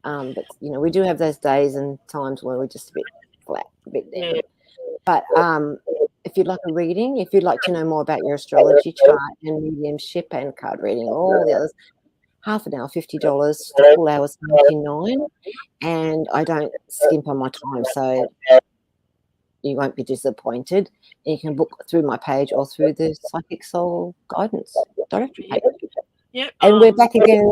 But we do have those days and times where we're just a bit flat, a bit down. But if you'd like a reading, if you'd like to know more about your astrology chart and mediumship and card reading, all the others, half an hour, $50. The full hour is $99, and I don't skimp on my time, so you won't be disappointed. And you can book through my page or through the Psychic Soul Guidance Directory page. Yep. And we're back again.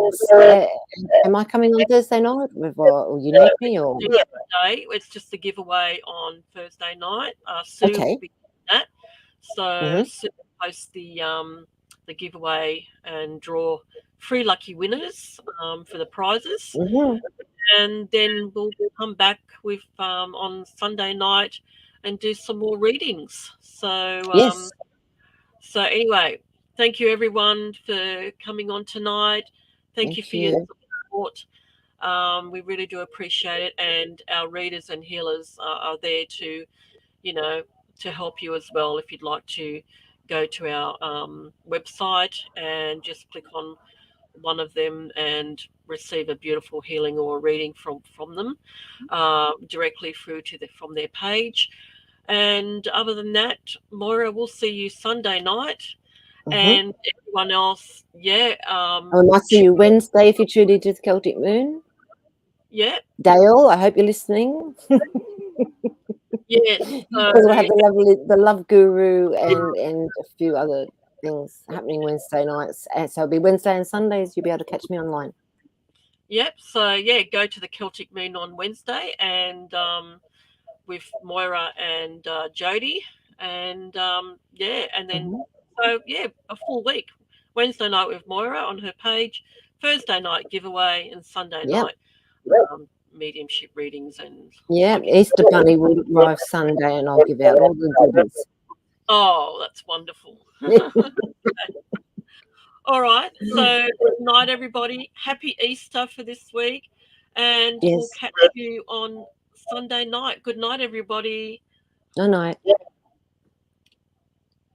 Am I coming on Thursday night? Or you need me? Or it's just a giveaway on Thursday night. Sue will be doing that. So Sue will post the giveaway and draw 3 lucky winners for the prizes. And then we'll come back with on Sunday night and do some more readings. So yes. So anyway, thank you everyone for coming on tonight. Thank you for your support. We really do appreciate it, and our readers and healers are there to, to help you as well. If you'd like to go to our website and just click on one of them and receive a beautiful healing or a reading from them directly through to from their page. And other than that, Moira, we'll see you Sunday night. And everyone else, I might see you Wednesday if you tune into the Celtic Moon. Yeah. Dale, I hope you're listening. Yes. Because we'll have the Love Guru and a few other things happening Wednesday nights. And so it'll be Wednesday and Sundays. You'll be able to catch me online. Yep. So go to the Celtic Moon on Wednesday and with Moira and Jody, and and then a full week. Wednesday night with Moira on her page, Thursday night giveaway, and Sunday night mediumship readings and Easter Bunny will arrive Sunday, and I'll give out all the goodies. Oh, that's wonderful. All right. So good night, everybody. Happy Easter for this week, and we'll catch you on Sunday night. Good night, everybody. Good night.